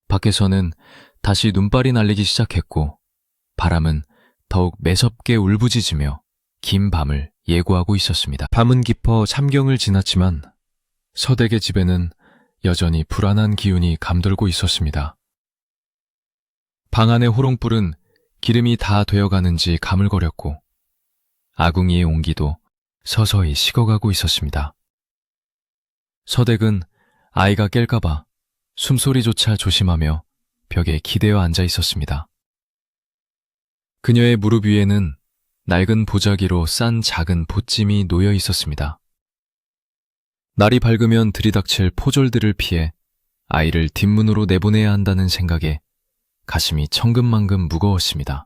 밖에서는 다시 눈발이 날리기 시작했고 바람은 더욱 매섭게 울부짖으며 긴 밤을 예고하고 있었습니다. 밤은 깊어 참경을 지났지만 서댁의 집에는 여전히 불안한 기운이 감돌고 있었습니다. 방 안의 호롱불은 기름이 다 되어가는지 가물거렸고 아궁이의 온기도 서서히 식어가고 있었습니다. 서댁은 아이가 깰까봐 숨소리조차 조심하며 벽에 기대어 앉아 있었습니다. 그녀의 무릎 위에는 낡은 보자기로 싼 작은 보찜이 놓여 있었습니다. 날이 밝으면 들이닥칠 포졸들을 피해 아이를 뒷문으로 내보내야 한다는 생각에 가슴이 천근만근 무거웠습니다.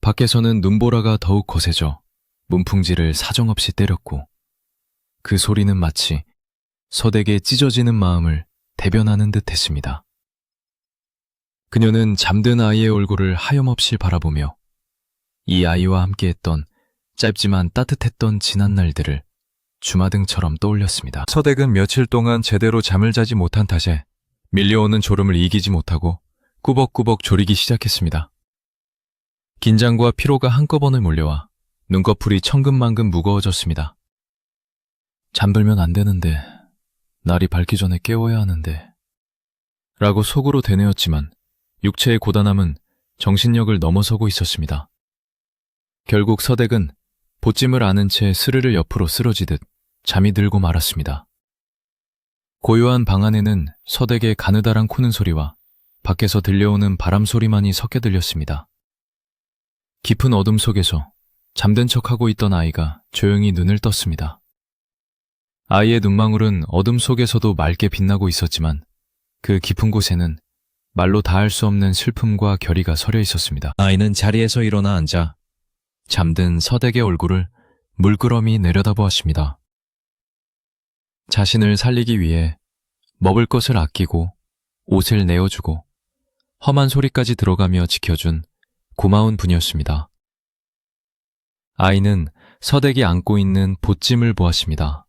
밖에서는 눈보라가 더욱 거세져 문풍지를 사정없이 때렸고 그 소리는 마치 서댁의 찢어지는 마음을 대변하는 듯 했습니다. 그녀는 잠든 아이의 얼굴을 하염없이 바라보며 이 아이와 함께했던 짧지만 따뜻했던 지난 날들을 주마등처럼 떠올렸습니다. 서댁은 며칠 동안 제대로 잠을 자지 못한 탓에 밀려오는 졸음을 이기지 못하고 꾸벅꾸벅 졸이기 시작했습니다. 긴장과 피로가 한꺼번에 몰려와 눈꺼풀이 천근만근 무거워졌습니다. 잠들면 안 되는데, 날이 밝기 전에 깨워야 하는데 라고 속으로 되뇌었지만 육체의 고단함은 정신력을 넘어서고 있었습니다. 결국 서댁은 보찜을 안은 채 스르르 옆으로 쓰러지듯 잠이 들고 말았습니다. 고요한 방 안에는 서댁의 가느다란 코는 소리와 밖에서 들려오는 바람 소리만이 섞여 들렸습니다. 깊은 어둠 속에서 잠든 척하고 있던 아이가 조용히 눈을 떴습니다. 아이의 눈망울은 어둠 속에서도 맑게 빛나고 있었지만 그 깊은 곳에는 말로 다할 수 없는 슬픔과 결의가 서려 있었습니다. 아이는 자리에서 일어나 앉아 잠든 서댁의 얼굴을 물끄러미 내려다보았습니다. 자신을 살리기 위해 먹을 것을 아끼고 옷을 내어주고 험한 소리까지 들어가며 지켜준 고마운 분이었습니다. 아이는 서댁이 안고 있는 보찜을 보았습니다.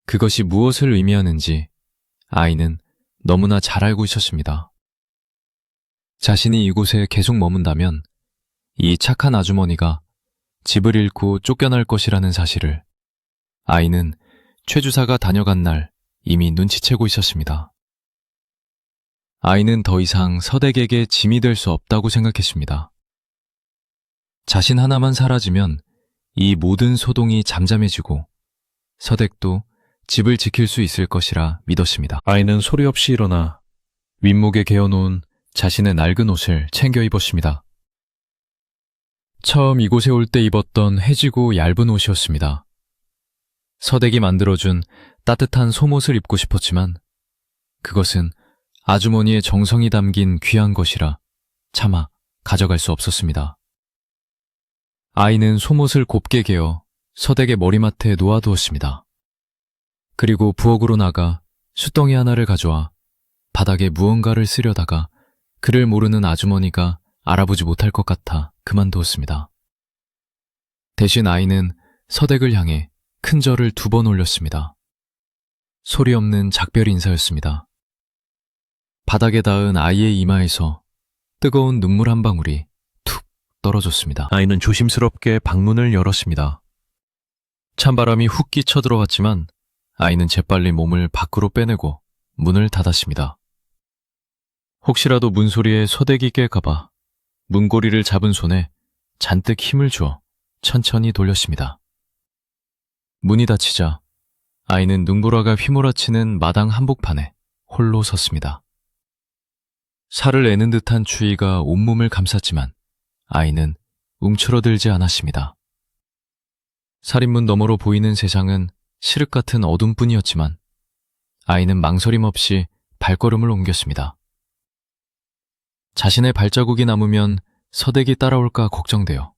그것이 무엇을 의미하는지 아이는 너무나 잘 알고 있었습니다. 자신이 이곳에 계속 머문다면 이 착한 아주머니가 집을 잃고 쫓겨날 것이라는 사실을 아이는 최 주사가 다녀간 날 이미 눈치채고 있었습니다. 아이는 더 이상 서댁에게 짐이 될 수 없다고 생각했습니다. 자신 하나만 사라지면 이 모든 소동이 잠잠해지고 서댁도 집을 지킬 수 있을 것이라 믿었습니다. 아이는 소리 없이 일어나 윗목에 개어놓은 자신의 낡은 옷을 챙겨 입었습니다. 처음 이곳에 올 때 입었던 해지고 얇은 옷이었습니다. 서댁이 만들어준 따뜻한 솜옷을 입고 싶었지만 그것은 아주머니의 정성이 담긴 귀한 것이라 차마 가져갈 수 없었습니다. 아이는 솜옷을 곱게 개어 서댁의 머리맡에 놓아두었습니다. 그리고 부엌으로 나가 숯덩이 하나를 가져와 바닥에 무언가를 쓰려다가 그를 모르는 아주머니가 알아보지 못할 것 같아 그만두었습니다. 대신 아이는 서댁을 향해 큰 절을 2번 올렸습니다. 소리 없는 작별 인사였습니다. 바닥에 닿은 아이의 이마에서 뜨거운 눈물 한 방울이 툭 떨어졌습니다. 아이는 조심스럽게 방문을 열었습니다. 찬바람이 훅 끼쳐 들어왔지만 아이는 재빨리 몸을 밖으로 빼내고 문을 닫았습니다. 혹시라도 문소리에 서댁이 깰까봐 문고리를 잡은 손에 잔뜩 힘을 주어 천천히 돌렸습니다. 문이 닫히자 아이는 눈보라가 휘몰아치는 마당 한복판에 홀로 섰습니다. 살을 내는 듯한 추위가 온몸을 감쌌지만 아이는 움츠러들지 않았습니다. 살인문 너머로 보이는 세상은 칠흑 같은 어둠뿐이었지만 아이는 망설임 없이 발걸음을 옮겼습니다. 자신의 발자국이 남으면 서댁이 따라올까 걱정되어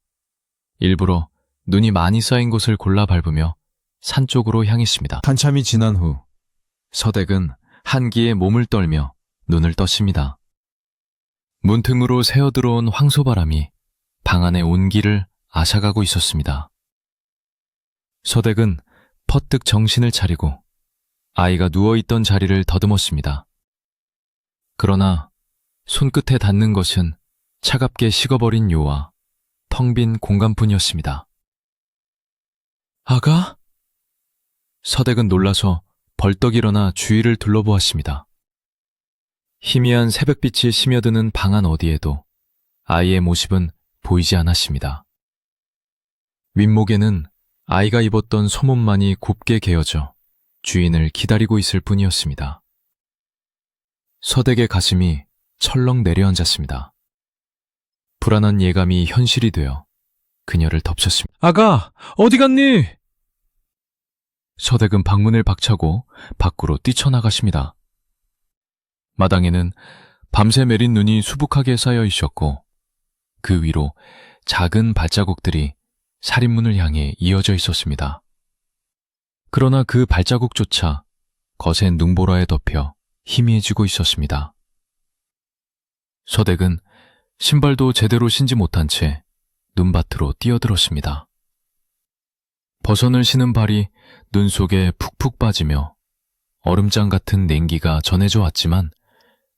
일부러 눈이 많이 쌓인 곳을 골라 밟으며 산 쪽으로 향했습니다. 한참이 지난 후 서댁은 한기에 몸을 떨며 눈을 떴습니다. 문틈으로 새어들어온 황소바람이 방 안의 온기를 앗아가고 있었습니다. 서댁은 퍼뜩 정신을 차리고 아이가 누워있던 자리를 더듬었습니다. 그러나 손끝에 닿는 것은 차갑게 식어버린 요와 텅 빈 공간뿐이었습니다. 아가? 서댁은 놀라서 벌떡 일어나 주위를 둘러보았습니다. 희미한 새벽빛이 스며드는 방 안 어디에도 아이의 모습은 보이지 않았습니다. 윗목에는 아이가 입었던 소문만이 곱게 개어져 주인을 기다리고 있을 뿐이었습니다. 서댁의 가슴이 철렁 내려앉았습니다. 불안한 예감이 현실이 되어 그녀를 덮쳤습니다. 아가, 어디 갔니? 서댁은 방문을 박차고 밖으로 뛰쳐나가십니다. 마당에는 밤새 내린 눈이 수북하게 쌓여 있었고 그 위로 작은 발자국들이 살인문을 향해 이어져 있었습니다. 그러나 그 발자국조차 거센 눈보라에 덮여 희미해지고 있었습니다. 서댁은 신발도 제대로 신지 못한 채 눈밭으로 뛰어들었습니다. 버선을 신은 발이 눈 속에 푹푹 빠지며 얼음장 같은 냉기가 전해져 왔지만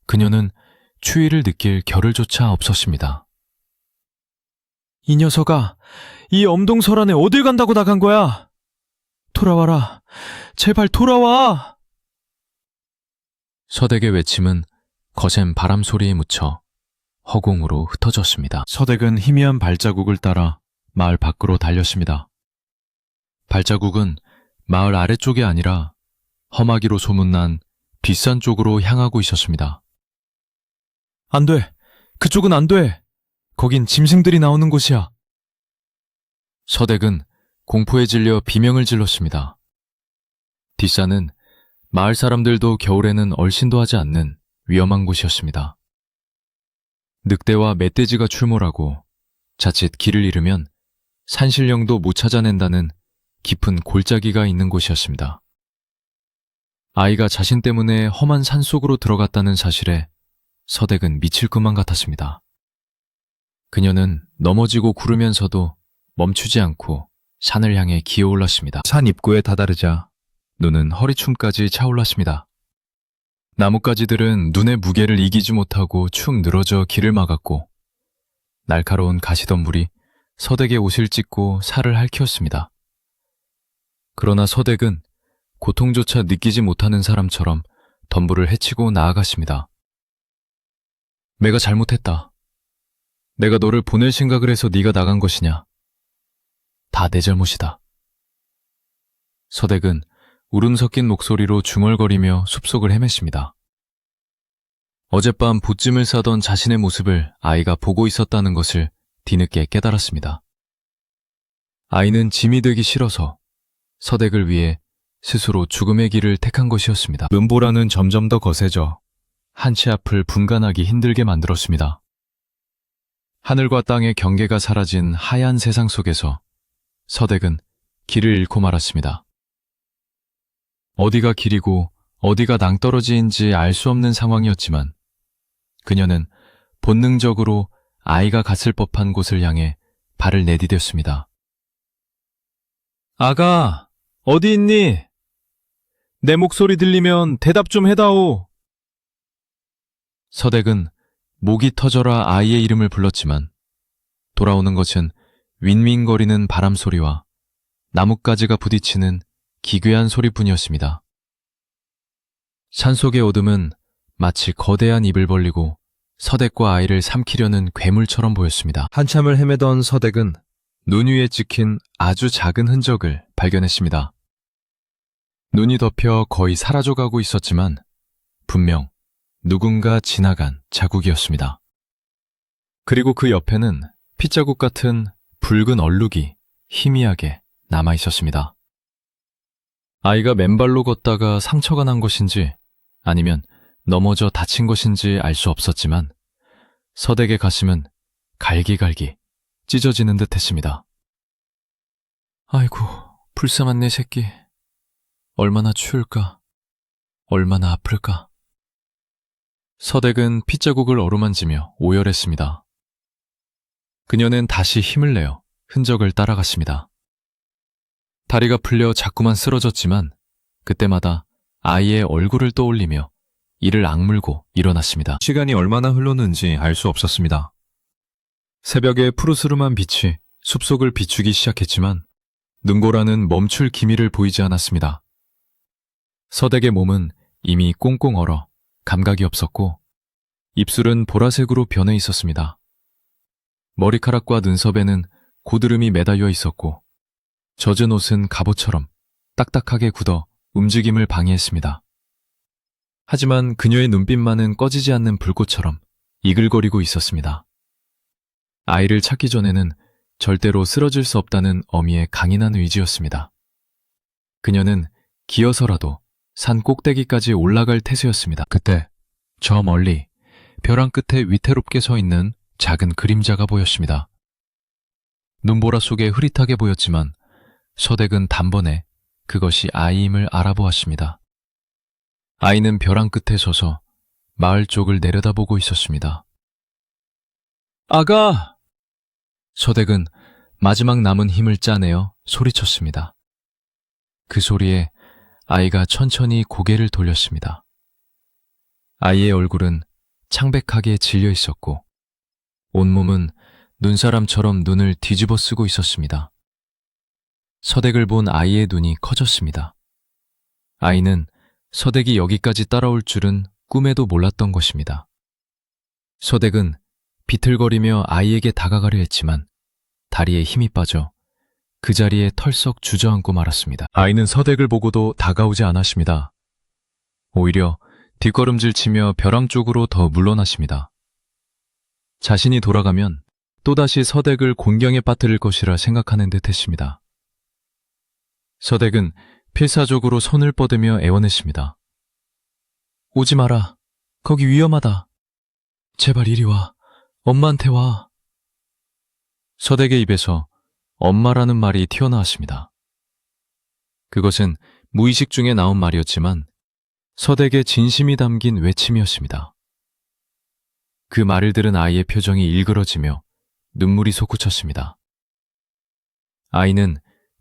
그녀는 추위를 느낄 겨를조차 없었습니다. 이 녀석아, 이 엄동설안에 어딜 간다고 나간 거야? 돌아와라, 제발 돌아와! 서댁의 외침은 거센 바람 소리에 묻혀 허공으로 흩어졌습니다. 서댁은 희미한 발자국을 따라 마을 밖으로 달렸습니다. 발자국은 마을 아래쪽이 아니라 험하기로 소문난 뒷산 쪽으로 향하고 있었습니다. 안 돼! 그쪽은 안 돼! 거긴 짐승들이 나오는 곳이야. 서댁은 공포에 질려 비명을 질렀습니다. 뒷산은 마을 사람들도 겨울에는 얼씬도 하지 않는 위험한 곳이었습니다. 늑대와 멧돼지가 출몰하고 자칫 길을 잃으면 산신령도 못 찾아낸다는 깊은 골짜기가 있는 곳이었습니다. 아이가 자신 때문에 험한 산속으로 들어갔다는 사실에 서댁은 미칠 것만 같았습니다. 그녀는 넘어지고 구르면서도 멈추지 않고 산을 향해 기어올랐습니다. 산 입구에 다다르자 눈은 허리춤까지 차올랐습니다. 나뭇가지들은 눈의 무게를 이기지 못하고 축 늘어져 길을 막았고 날카로운 가시덤불이 서댁의 옷을 찢고 살을 핥혔습니다. 그러나 서댁은 고통조차 느끼지 못하는 사람처럼 덤불을 헤치고 나아갔습니다. 내가 잘못했다. 내가 너를 보낼 생각을 해서 네가 나간 것이냐? 다 내 잘못이다. 서댁은 울음 섞인 목소리로 중얼거리며 숲속을 헤맸습니다. 어젯밤 보찜을 싸던 자신의 모습을 아이가 보고 있었다는 것을 뒤늦게 깨달았습니다. 아이는 짐이 되기 싫어서 서댁을 위해 스스로 죽음의 길을 택한 것이었습니다. 눈보라는 점점 더 거세져 한 치 앞을 분간하기 힘들게 만들었습니다. 하늘과 땅의 경계가 사라진 하얀 세상 속에서 서댁은 길을 잃고 말았습니다. 어디가 길이고 어디가 낭떠러지인지 알 수 없는 상황이었지만 그녀는 본능적으로 아이가 갔을 법한 곳을 향해 발을 내디뎠습니다. 아가, 어디 있니? 내 목소리 들리면 대답 좀 해다오. 서댁은 목이 터져라 아이의 이름을 불렀지만 돌아오는 것은 윙윙거리는 바람소리와 나뭇가지가 부딪히는 기괴한 소리뿐이었습니다. 산속의 어둠은 마치 거대한 입을 벌리고 서댁과 아이를 삼키려는 괴물처럼 보였습니다. 한참을 헤매던 서댁은 눈 위에 찍힌 아주 작은 흔적을 발견했습니다. 눈이 덮여 거의 사라져가고 있었지만 분명 누군가 지나간 자국이었습니다. 그리고 그 옆에는 핏자국 같은 붉은 얼룩이 희미하게 남아 있었습니다. 아이가 맨발로 걷다가 상처가 난 것인지 아니면 넘어져 다친 것인지 알 수 없었지만 서댁의 가슴은 갈기갈기 찢어지는 듯 했습니다. 아이고, 불쌍한 내 새끼. 얼마나 추울까? 얼마나 아플까? 서댁은 핏자국을 어루만지며 오열했습니다. 그녀는 다시 힘을 내어 흔적을 따라갔습니다. 다리가 풀려 자꾸만 쓰러졌지만 그때마다 아이의 얼굴을 떠올리며 이를 악물고 일어났습니다. 시간이 얼마나 흘렀는지 알 수 없었습니다. 새벽의 푸르스름한 빛이 숲속을 비추기 시작했지만 능보라는 멈출 기미를 보이지 않았습니다. 서댁의 몸은 이미 꽁꽁 얼어 감각이 없었고 입술은 보라색으로 변해 있었습니다. 머리카락과 눈썹에는 고드름이 매달려 있었고 젖은 옷은 갑옷처럼 딱딱하게 굳어 움직임을 방해했습니다. 하지만 그녀의 눈빛만은 꺼지지 않는 불꽃처럼 이글거리고 있었습니다. 아이를 찾기 전에는 절대로 쓰러질 수 없다는 어미의 강인한 의지였습니다. 그녀는 기어서라도 산 꼭대기까지 올라갈 태세였습니다. 그때 저 멀리 벼랑 끝에 위태롭게 서 있는 작은 그림자가 보였습니다. 눈보라 속에 흐릿하게 보였지만 서댁은 단번에 그것이 아이임을 알아보았습니다. 아이는 벼랑 끝에 서서 마을 쪽을 내려다보고 있었습니다. 아가! 서댁은 마지막 남은 힘을 짜내어 소리쳤습니다. 그 소리에 아이가 천천히 고개를 돌렸습니다. 아이의 얼굴은 창백하게 질려 있었고 온몸은 눈사람처럼 눈을 뒤집어 쓰고 있었습니다. 서댁을 본 아이의 눈이 커졌습니다. 아이는 서댁이 여기까지 따라올 줄은 꿈에도 몰랐던 것입니다. 서댁은 비틀거리며 아이에게 다가가려 했지만 다리에 힘이 빠져 그 자리에 털썩 주저앉고 말았습니다. 아이는 서댁을 보고도 다가오지 않았습니다. 오히려 뒷걸음질 치며 벼랑 쪽으로 더 물러났습니다. 자신이 돌아가면 또다시 서댁을 곤경에 빠뜨릴 것이라 생각하는 듯 했습니다. 서댁은 필사적으로 손을 뻗으며 애원했습니다. 오지 마라. 거기 위험하다. 제발 이리 와. 엄마한테 와. 서댁의 입에서 엄마라는 말이 튀어나왔습니다. 그것은 무의식 중에 나온 말이었지만 서댁의 진심이 담긴 외침이었습니다. 그 말을 들은 아이의 표정이 일그러지며 눈물이 솟구쳤습니다. 아이는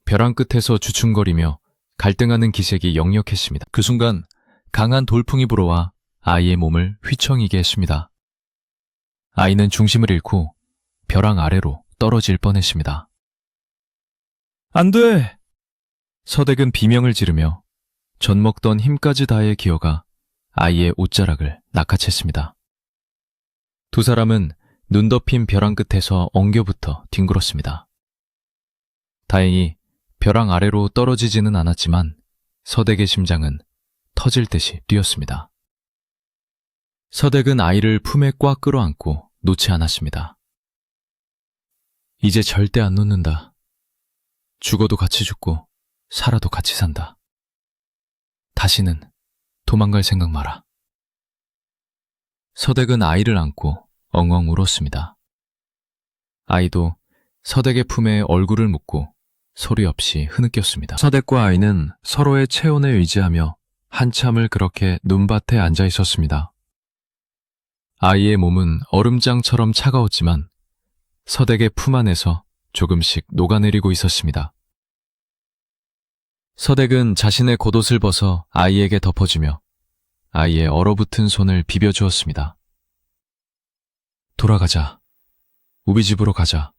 벼랑 끝에서 주춤거리며 갈등하는 기색이 역력했습니다. 그 순간 강한 돌풍이 불어와 아이의 몸을 휘청이게 했습니다. 아이는 중심을 잃고 벼랑 아래로 떨어질 뻔했습니다. 안 돼! 서댁은 비명을 지르며 젖먹던 힘까지 다해 기어가 아이의 옷자락을 낚아챘습니다. 두 사람은 눈 덮인 벼랑 끝에서 엉겨붙어 뒹굴었습니다. 다행히 벼랑 아래로 떨어지지는 않았지만 서댁의 심장은 터질 듯이 뛰었습니다. 서댁은 아이를 품에 꽉 끌어안고 놓지 않았습니다. 이제 절대 안 놓는다. 죽어도 같이 죽고 살아도 같이 산다. 다시는 도망갈 생각 마라. 서댁은 아이를 안고 엉엉 울었습니다. 아이도 서댁의 품에 얼굴을 묻고 소리 없이 흐느꼈습니다. 서댁과 아이는 서로의 체온에 의지하며 한참을 그렇게 눈밭에 앉아 있었습니다. 아이의 몸은 얼음장처럼 차가웠지만 서댁의 품 안에서 조금씩 녹아내리고 있었습니다. 서댁은 자신의 겉옷을 벗어 아이에게 덮어주며 아이의 얼어붙은 손을 비벼주었습니다. 돌아가자. 우리 집으로 가자.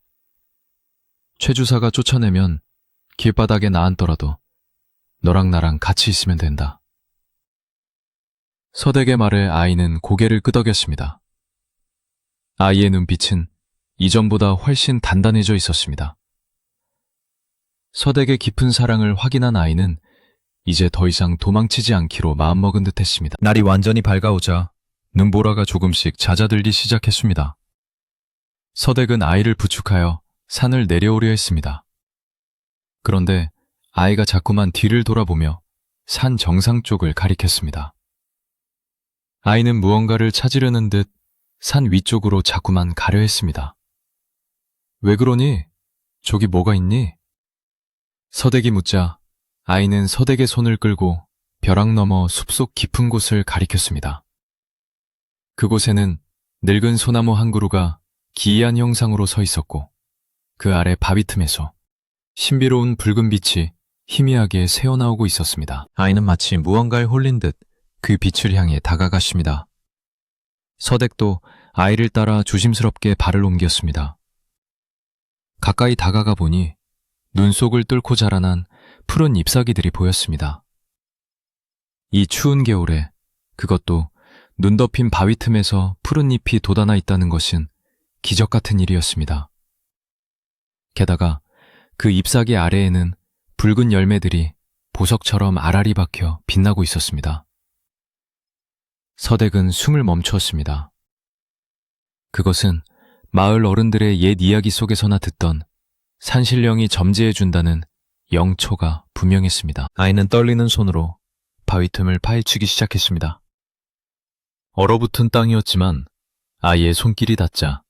최주사가 쫓아내면 길바닥에 나앉더라도 너랑 나랑 같이 있으면 된다. 서댁의 말에 아이는 고개를 끄덕였습니다. 아이의 눈빛은 이전보다 훨씬 단단해져 있었습니다. 서댁의 깊은 사랑을 확인한 아이는 이제 더 이상 도망치지 않기로 마음먹은 듯 했습니다. 날이 완전히 밝아오자 눈보라가 조금씩 잦아들기 시작했습니다. 서댁은 아이를 부축하여 산을 내려오려 했습니다. 그런데 아이가 자꾸만 뒤를 돌아보며 산 정상 쪽을 가리켰습니다. 아이는 무언가를 찾으려는 듯 산 위쪽으로 자꾸만 가려 했습니다. 왜 그러니? 저기 뭐가 있니? 서댁이 묻자 아이는 서댁의 손을 끌고 벼랑 너머 숲속 깊은 곳을 가리켰습니다. 그곳에는 늙은 소나무 한 그루가 기이한 형상으로 서 있었고 그 아래 바위 틈에서 신비로운 붉은 빛이 희미하게 새어나오고 있었습니다. 아이는 마치 무언가에 홀린 듯 그 빛을 향해 다가갔습니다. 서댁도 아이를 따라 조심스럽게 발을 옮겼습니다. 가까이 다가가 보니 눈 속을 뚫고 자라난 푸른 잎사귀들이 보였습니다. 이 추운 겨울에 그것도 눈 덮인 바위 틈에서 푸른 잎이 돋아나 있다는 것은 기적 같은 일이었습니다. 게다가 그 잎사귀 아래에는 붉은 열매들이 보석처럼 알알이 박혀 빛나고 있었습니다. 서댁은 숨을 멈추었습니다. 그것은 마을 어른들의 옛 이야기 속에서나 듣던 산신령이 점지해준다는 영초가 분명했습니다. 아이는 떨리는 손으로 바위 틈을 파헤치기 시작했습니다. 얼어붙은 땅이었지만 아이의 손길이 닿자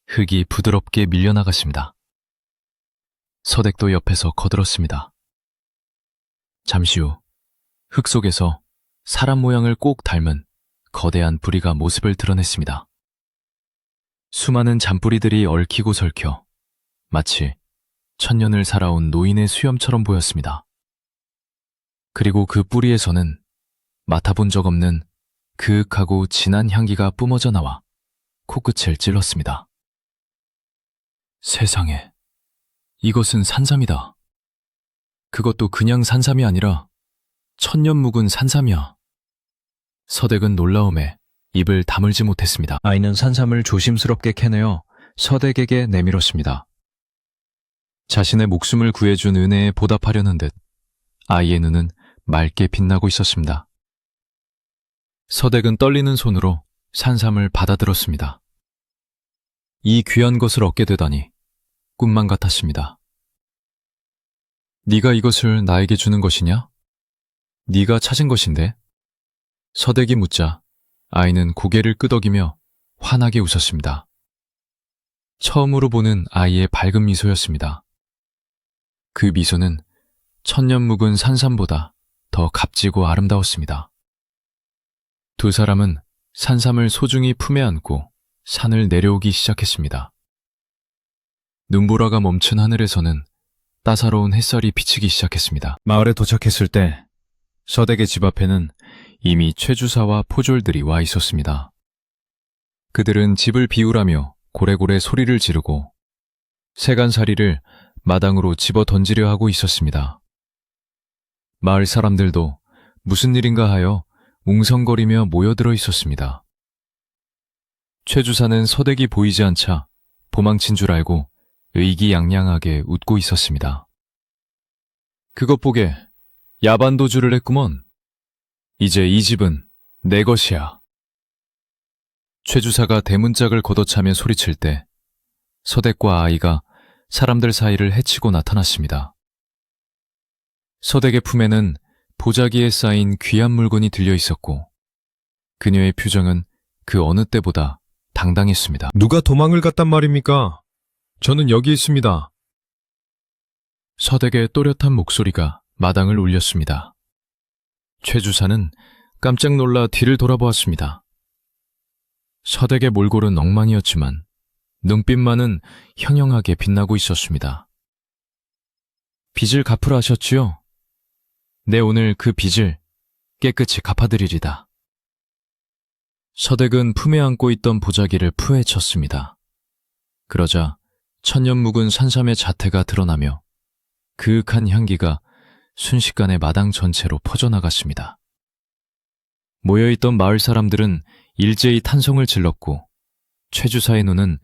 흙이 부드럽게 밀려나갔습니다. 서댁도 옆에서 거들었습니다. 잠시 후 흙 속에서 사람 모양을 꼭 닮은 거대한 부리가 모습을 드러냈습니다. 수많은 잔뿌리들이 얽히고 설켜 마치 천년을 살아온 노인의 수염처럼 보였습니다. 그리고 그 뿌리에서는 맡아본 적 없는 그윽하고 진한 향기가 뿜어져 나와 코끝을 찔렀습니다. 세상에, 이것은 산삼이다. 그것도 그냥 산삼이 아니라 천년 묵은 산삼이야. 서댁은 놀라움에 입을 다물지 못했습니다. 아이는 산삼을 조심스럽게 캐내어 서댁에게 내밀었습니다. 자신의 목숨을 구해준 은혜에 보답하려는 듯 아이의 눈은 맑게 빛나고 있었습니다. 서댁은 떨리는 손으로 산삼을 받아들었습니다. 이 귀한 것을 얻게 되다니 꿈만 같았습니다. 네가 이것을 나에게 주는 것이냐? 네가 찾은 것인데? 서댁이 묻자 아이는 고개를 끄덕이며 환하게 웃었습니다. 처음으로 보는 아이의 밝은 미소였습니다. 그 미소는 천년 묵은 산삼보다 더 값지고 아름다웠습니다. 두 사람은 산삼을 소중히 품에 안고 산을 내려오기 시작했습니다. 눈보라가 멈춘 하늘에서는 따사로운 햇살이 비치기 시작했습니다. 마을에 도착했을 때 서댁의 집 앞에는 이미 최주사와 포졸들이 와 있었습니다. 그들은 집을 비우라며 고래고래 소리를 지르고 세간살이를 마당으로 집어 던지려 하고 있었습니다. 마을 사람들도 무슨 일인가 하여 웅성거리며 모여들어 있었습니다. 최주사는 서댁이 보이지 않자 도망친 줄 알고 의기양양하게 웃고 있었습니다. 그것 보게 야반도주를 했구먼. 이제 이 집은 내 것이야. 최주사가 대문짝을 걷어차며 소리칠 때 서댁과 아이가 사람들 사이를 헤치고 나타났습니다. 서댁의 품에는 보자기에 쌓인 귀한 물건이 들려 있었고 그녀의 표정은 그 어느 때보다 당당했습니다. 누가 도망을 갔단 말입니까? 저는 여기 있습니다. 서댁의 또렷한 목소리가 마당을 울렸습니다. 최 주사는 깜짝 놀라 뒤를 돌아보았습니다. 서댁의 몰골은 엉망이었지만 눈빛만은 형형하게 빛나고 있었습니다. 빚을 갚으라 하셨지요? 내 오늘 그 빚을 깨끗이 갚아드리리다. 서댁은 품에 안고 있던 보자기를 푸에 쳤습니다. 그러자 천년 묵은 산삼의 자태가 드러나며 그윽한 향기가 순식간에 마당 전체로 퍼져나갔습니다. 모여있던 마을 사람들은 일제히 탄성을 질렀고 최 주사의 눈은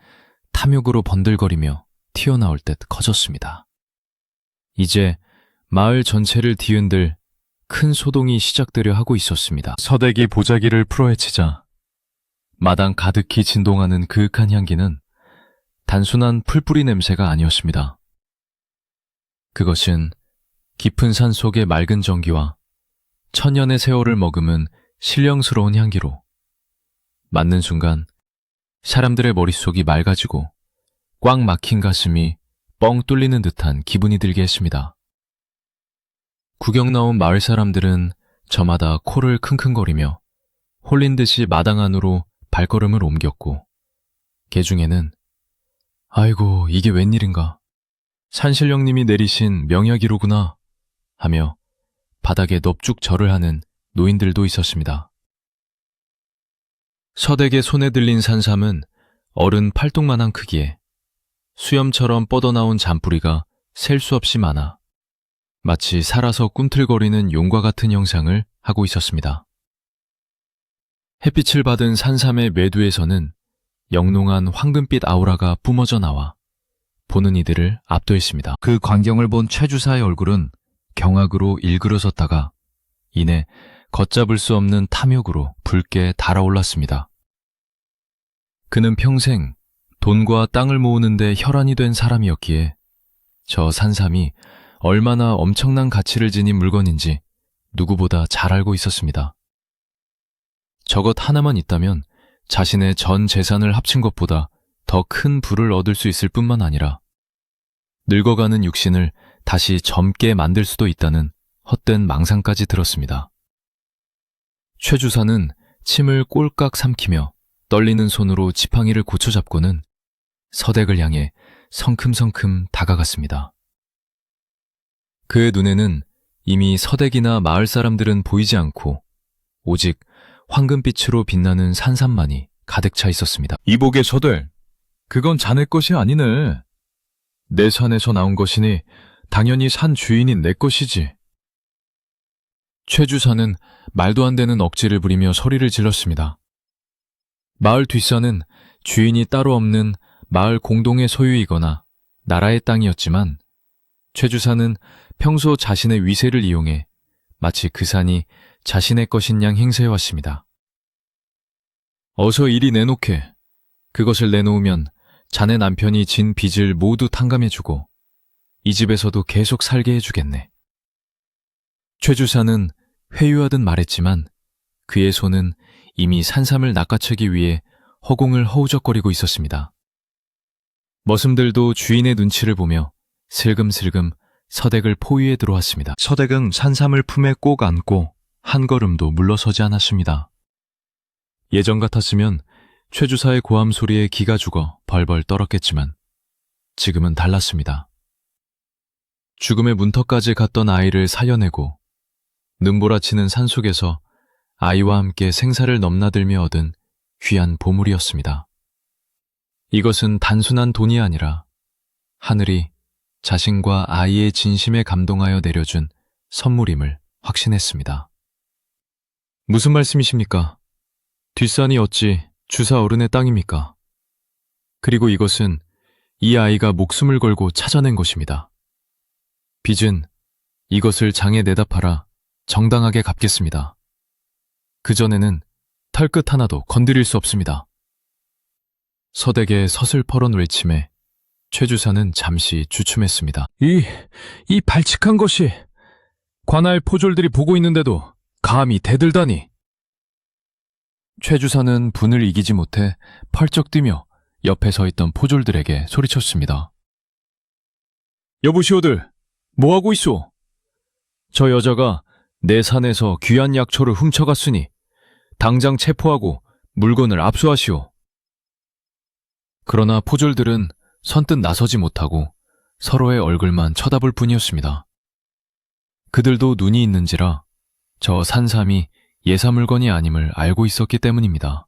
탐욕으로 번들거리며 튀어나올 듯 커졌습니다. 이제 마을 전체를 뒤흔들 큰 소동이 시작되려 하고 있었습니다. 서댁이 보자기를 풀어헤치자 마당 가득히 진동하는 그윽한 향기는 단순한 풀뿌리 냄새가 아니었습니다. 그것은 깊은 산 속의 맑은 전기와 천년의 세월을 머금은 신령스러운 향기로 맞는 순간 사람들의 머릿속이 맑아지고 꽉 막힌 가슴이 뻥 뚫리는 듯한 기분이 들게 했습니다. 구경 나온 마을 사람들은 저마다 코를 킁킁거리며 홀린 듯이 마당 안으로 발걸음을 옮겼고 개 중에는 아이고 이게 웬일인가 산신령님이 내리신 명약이로구나 하며 바닥에 넙죽 절을 하는 노인들도 있었습니다. 서댁의 손에 들린 산삼은 어른 팔뚝만한 크기에 수염처럼 뻗어나온 잔뿌리가 셀 수 없이 많아 마치 살아서 꿈틀거리는 용과 같은 형상을 하고 있었습니다. 햇빛을 받은 산삼의 매두에서는 영롱한 황금빛 아우라가 뿜어져 나와 보는 이들을 압도했습니다. 그 광경을 본 최 주사의 얼굴은 경악으로 일그러졌다가 이내 걷잡을 수 없는 탐욕으로 붉게 달아올랐습니다. 그는 평생 돈과 땅을 모으는데 혈안이 된 사람이었기에 저 산삼이 얼마나 엄청난 가치를 지닌 물건인지 누구보다 잘 알고 있었습니다. 저것 하나만 있다면 자신의 전 재산을 합친 것보다 더 큰 부를 얻을 수 있을 뿐만 아니라 늙어가는 육신을 다시 젊게 만들 수도 있다는 헛된 망상까지 들었습니다. 최 주사는 침을 꼴깍 삼키며 떨리는 손으로 지팡이를 고쳐잡고는 서댁을 향해 성큼성큼 다가갔습니다. 그의 눈에는 이미 서댁이나 마을 사람들은 보이지 않고 오직 황금빛으로 빛나는 산삼만이 가득 차 있었습니다. 이복의 서들, 그건 자네 것이 아니네. 내 산에서 나온 것이니 당연히 산 주인인 내 것이지. 최 주사는 말도 안 되는 억지를 부리며 소리를 질렀습니다. 마을 뒷산은 주인이 따로 없는 마을 공동의 소유이거나 나라의 땅이었지만 최 주사는 평소 자신의 위세를 이용해 마치 그 산이 자신의 것인 양 행세해왔습니다. 어서 이리 내놓게. 그것을 내놓으면 자네 남편이 진 빚을 모두 탕감해주고 이 집에서도 계속 살게 해주겠네. 최 주사는 회유하듯 말했지만 그의 손은 이미 산삼을 낚아채기 위해 허공을 허우적거리고 있었습니다. 머슴들도 주인의 눈치를 보며 슬금슬금 서댁을 포위해 들어왔습니다. 서댁은 산삼을 품에 꼭 안고 한 걸음도 물러서지 않았습니다. 예전 같았으면 최 주사의 고함 소리에 기가 죽어 벌벌 떨었겠지만 지금은 달랐습니다. 죽음의 문턱까지 갔던 아이를 살려내고 눈보라치는 산속에서 아이와 함께 생사를 넘나들며 얻은 귀한 보물이었습니다. 이것은 단순한 돈이 아니라 하늘이 자신과 아이의 진심에 감동하여 내려준 선물임을 확신했습니다. 무슨 말씀이십니까? 뒷산이 어찌 주사 어른의 땅입니까? 그리고 이것은 이 아이가 목숨을 걸고 찾아낸 것입니다. 빚은 이것을 장에 내다 팔아 정당하게 갚겠습니다. 그전에는 털끝 하나도 건드릴 수 없습니다. 서댁의 서슬퍼런 외침에 최 주사는 잠시 주춤했습니다. 이 발칙한 것이 관할 포졸들이 보고 있는데도 감히 대들다니. 최 주사는 분을 이기지 못해 펄쩍 뛰며 옆에 서 있던 포졸들에게 소리쳤습니다. 여보시오들, 뭐하고 있소? 저 여자가 내 산에서 귀한 약초를 훔쳐갔으니 당장 체포하고 물건을 압수하시오. 그러나 포졸들은 선뜻 나서지 못하고 서로의 얼굴만 쳐다볼 뿐이었습니다. 그들도 눈이 있는지라 저 산삼이 예사 물건이 아님을 알고 있었기 때문입니다.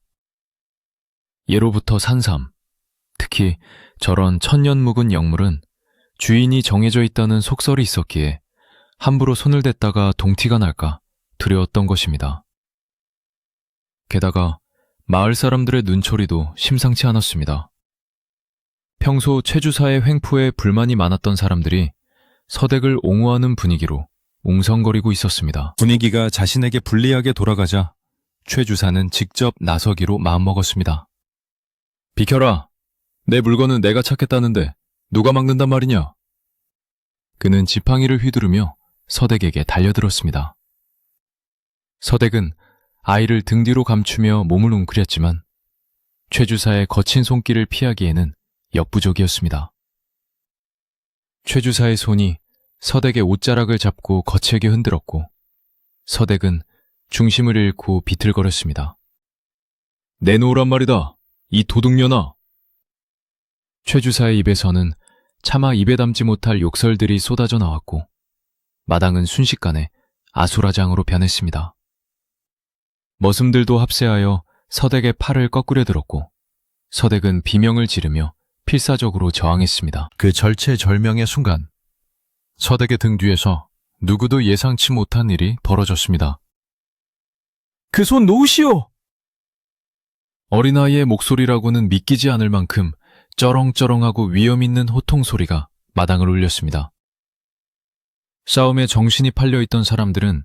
예로부터 산삼, 특히 저런 천년 묵은 영물은 주인이 정해져 있다는 속설이 있었기에 함부로 손을 댔다가 동티가 날까 두려웠던 것입니다. 게다가 마을 사람들의 눈초리도 심상치 않았습니다. 평소 최 주사의 횡포에 불만이 많았던 사람들이 서댁을 옹호하는 분위기로 웅성거리고 있었습니다. 분위기가 자신에게 불리하게 돌아가자 최 주사는 직접 나서기로 마음먹었습니다. 비켜라! 내 물건은 내가 찾겠다는데 누가 막는단 말이냐? 그는 지팡이를 휘두르며 서댁에게 달려들었습니다. 서댁은 아이를 등 뒤로 감추며 몸을 웅크렸지만 최 주사의 거친 손길을 피하기에는 역부족이었습니다. 최 주사의 손이 서댁의 옷자락을 잡고 거칠게 흔들었고 서댁은 중심을 잃고 비틀거렸습니다. 내놓으란 말이다, 이 도둑년아! 최 주사의 입에서는 차마 입에 담지 못할 욕설들이 쏟아져 나왔고 마당은 순식간에 아수라장으로 변했습니다. 머슴들도 합세하여 서댁의 팔을 꺾으려 들었고 서댁은 비명을 지르며 필사적으로 저항했습니다. 그 절체절명의 순간, 서댁의 등 뒤에서 누구도 예상치 못한 일이 벌어졌습니다. 그 손 놓으시오! 어린아이의 목소리라고는 믿기지 않을 만큼 쩌렁쩌렁하고 위험 있는 호통 소리가 마당을 울렸습니다. 싸움에 정신이 팔려있던 사람들은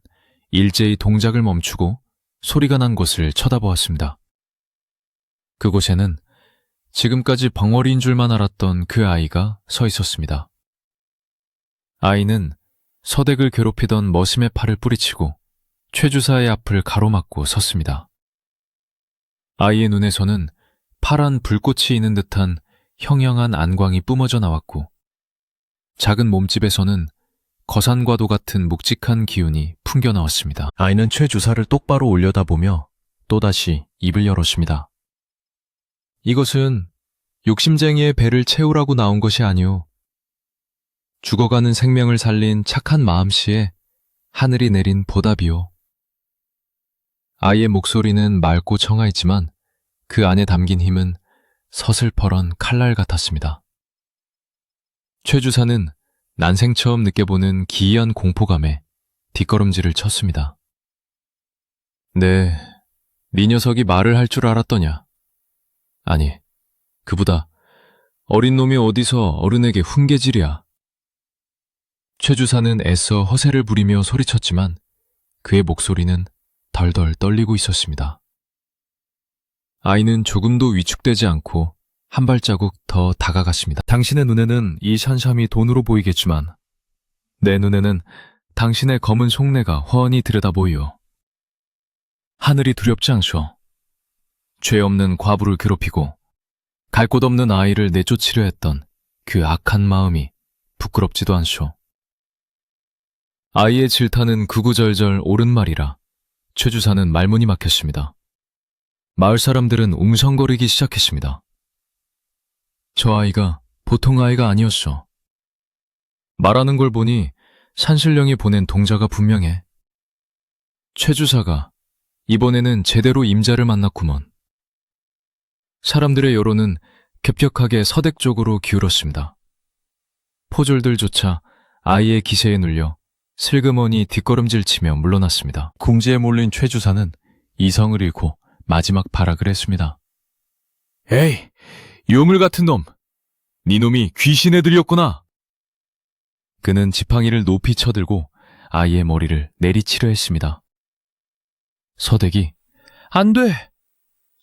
일제히 동작을 멈추고 소리가 난 곳을 쳐다보았습니다. 그곳에는 지금까지 벙어리인 줄만 알았던 그 아이가 서 있었습니다. 아이는 서댁을 괴롭히던 머슴의 팔을 뿌리치고 최 주사의 앞을 가로막고 섰습니다. 아이의 눈에서는 파란 불꽃이 있는 듯한 형형한 안광이 뿜어져 나왔고 작은 몸집에서는 거산과도 같은 묵직한 기운이 풍겨 나왔습니다. 아이는 최 주사를 똑바로 올려다보며 또다시 입을 열었습니다. 이것은 욕심쟁이의 배를 채우라고 나온 것이 아니오. 죽어가는 생명을 살린 착한 마음씨에 하늘이 내린 보답이오. 아이의 목소리는 맑고 청아했지만 그 안에 담긴 힘은 서슬퍼런 칼날 같았습니다. 최 주사는 난생 처음 느껴보는 기이한 공포감에 뒷걸음질을 쳤습니다. 네 녀석이 말을 할 줄 알았더냐. 아니, 그보다 어린 놈이 어디서 어른에게 훈계질이야. 최 주사는 애써 허세를 부리며 소리쳤지만 그의 목소리는 덜덜 떨리고 있었습니다. 아이는 조금도 위축되지 않고 한 발자국 더 다가갔습니다. 당신의 눈에는 이 샨샴이 돈으로 보이겠지만 내 눈에는 당신의 검은 속내가 훤히 들여다보이오. 하늘이 두렵지 않소. 죄 없는 과부를 괴롭히고 갈 곳 없는 아이를 내쫓으려 했던 그 악한 마음이 부끄럽지도 않소. 아이의 질타는 구구절절 옳은 말이라 최 주사는 말문이 막혔습니다. 마을 사람들은 웅성거리기 시작했습니다. 저 아이가 보통 아이가 아니었소. 말하는 걸 보니 산신령이 보낸 동자가 분명해. 최 주사가 이번에는 제대로 임자를 만났구먼. 사람들의 여론은 급격하게 서댁 쪽으로 기울었습니다. 포졸들조차 아이의 기세에 눌려 슬그머니 뒷걸음질치며 물러났습니다. 궁지에 몰린 최 주사는 이성을 잃고 마지막 발악을 했습니다. 에이, 유물 같은 놈! 네 놈이 귀신에 들렸구나! 그는 지팡이를 높이 쳐들고 아이의 머리를 내리치려 했습니다. 서댁이 안 돼!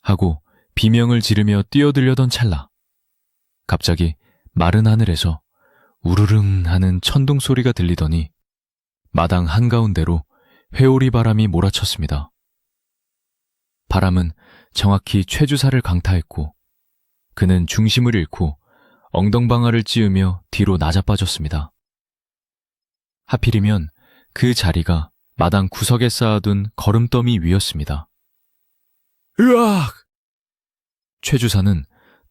하고 비명을 지르며 뛰어들려던 찰나 갑자기 마른 하늘에서 우르릉 하는 천둥 소리가 들리더니 마당 한가운데로 회오리 바람이 몰아쳤습니다. 바람은 정확히 최 주사를 강타했고 그는 중심을 잃고 엉덩방아를 찌으며 뒤로 낮아빠졌습니다. 하필이면 그 자리가 마당 구석에 쌓아둔 거름더미 위였습니다. 으악! 최 주사는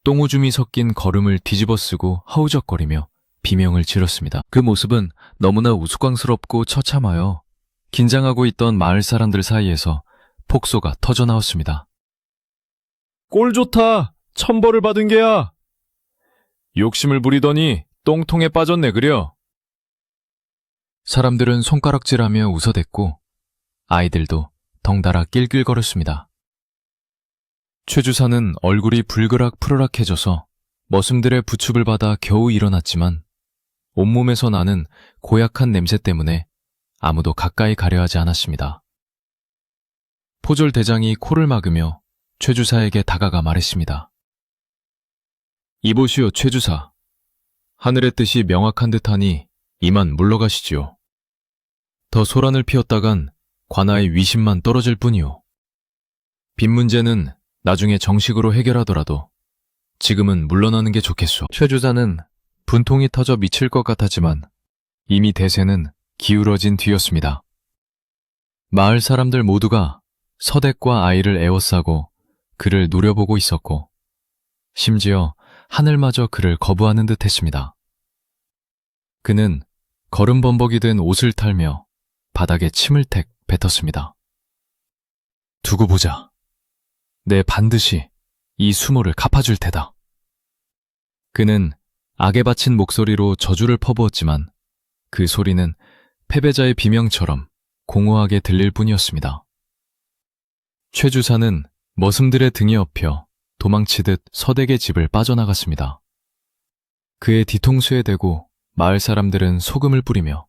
똥오줌이 섞인 거름을 뒤집어 쓰고 허우적거리며 비명을 지렀습니다. 그 모습은 너무나 우스꽝스럽고 처참하여 긴장하고 있던 마을 사람들 사이에서 폭소가 터져나왔습니다. 꼴 좋다! 천벌을 받은 게야! 욕심을 부리더니 똥통에 빠졌네 그려. 사람들은 손가락질하며 웃어댔고 아이들도 덩달아 낄낄거렸습니다. 최 주사는 얼굴이 불그락 푸르락해져서 머슴들의 부축을 받아 겨우 일어났지만 온몸에서 나는 고약한 냄새 때문에 아무도 가까이 가려 하지 않았습니다. 포졸 대장이 코를 막으며 최 주사에게 다가가 말했습니다. 이보시오 최 주사. 하늘의 뜻이 명확한 듯하니 이만 물러가시지요. 더 소란을 피웠다간 관아의 위신만 떨어질 뿐이오. 빚 문제는 나중에 정식으로 해결하더라도 지금은 물러나는 게 좋겠소. 최 주사는 분통이 터져 미칠 것 같았지만 이미 대세는 기울어진 뒤였습니다. 마을 사람들 모두가 서댁과 아이를 에워싸고 그를 노려보고 있었고 심지어 하늘마저 그를 거부하는 듯 했습니다. 그는 거름범벅이 된 옷을 탈며 바닥에 침을 택 뱉었습니다. 두고 보자. 내 반드시 이 수모를 갚아줄 테다. 그는 악에 바친 목소리로 저주를 퍼부었지만 그 소리는 패배자의 비명처럼 공허하게 들릴 뿐이었습니다. 최 주사는 머슴들의 등에 업혀 도망치듯 서댁의 집을 빠져나갔습니다. 그의 뒤통수에 대고 마을 사람들은 소금을 뿌리며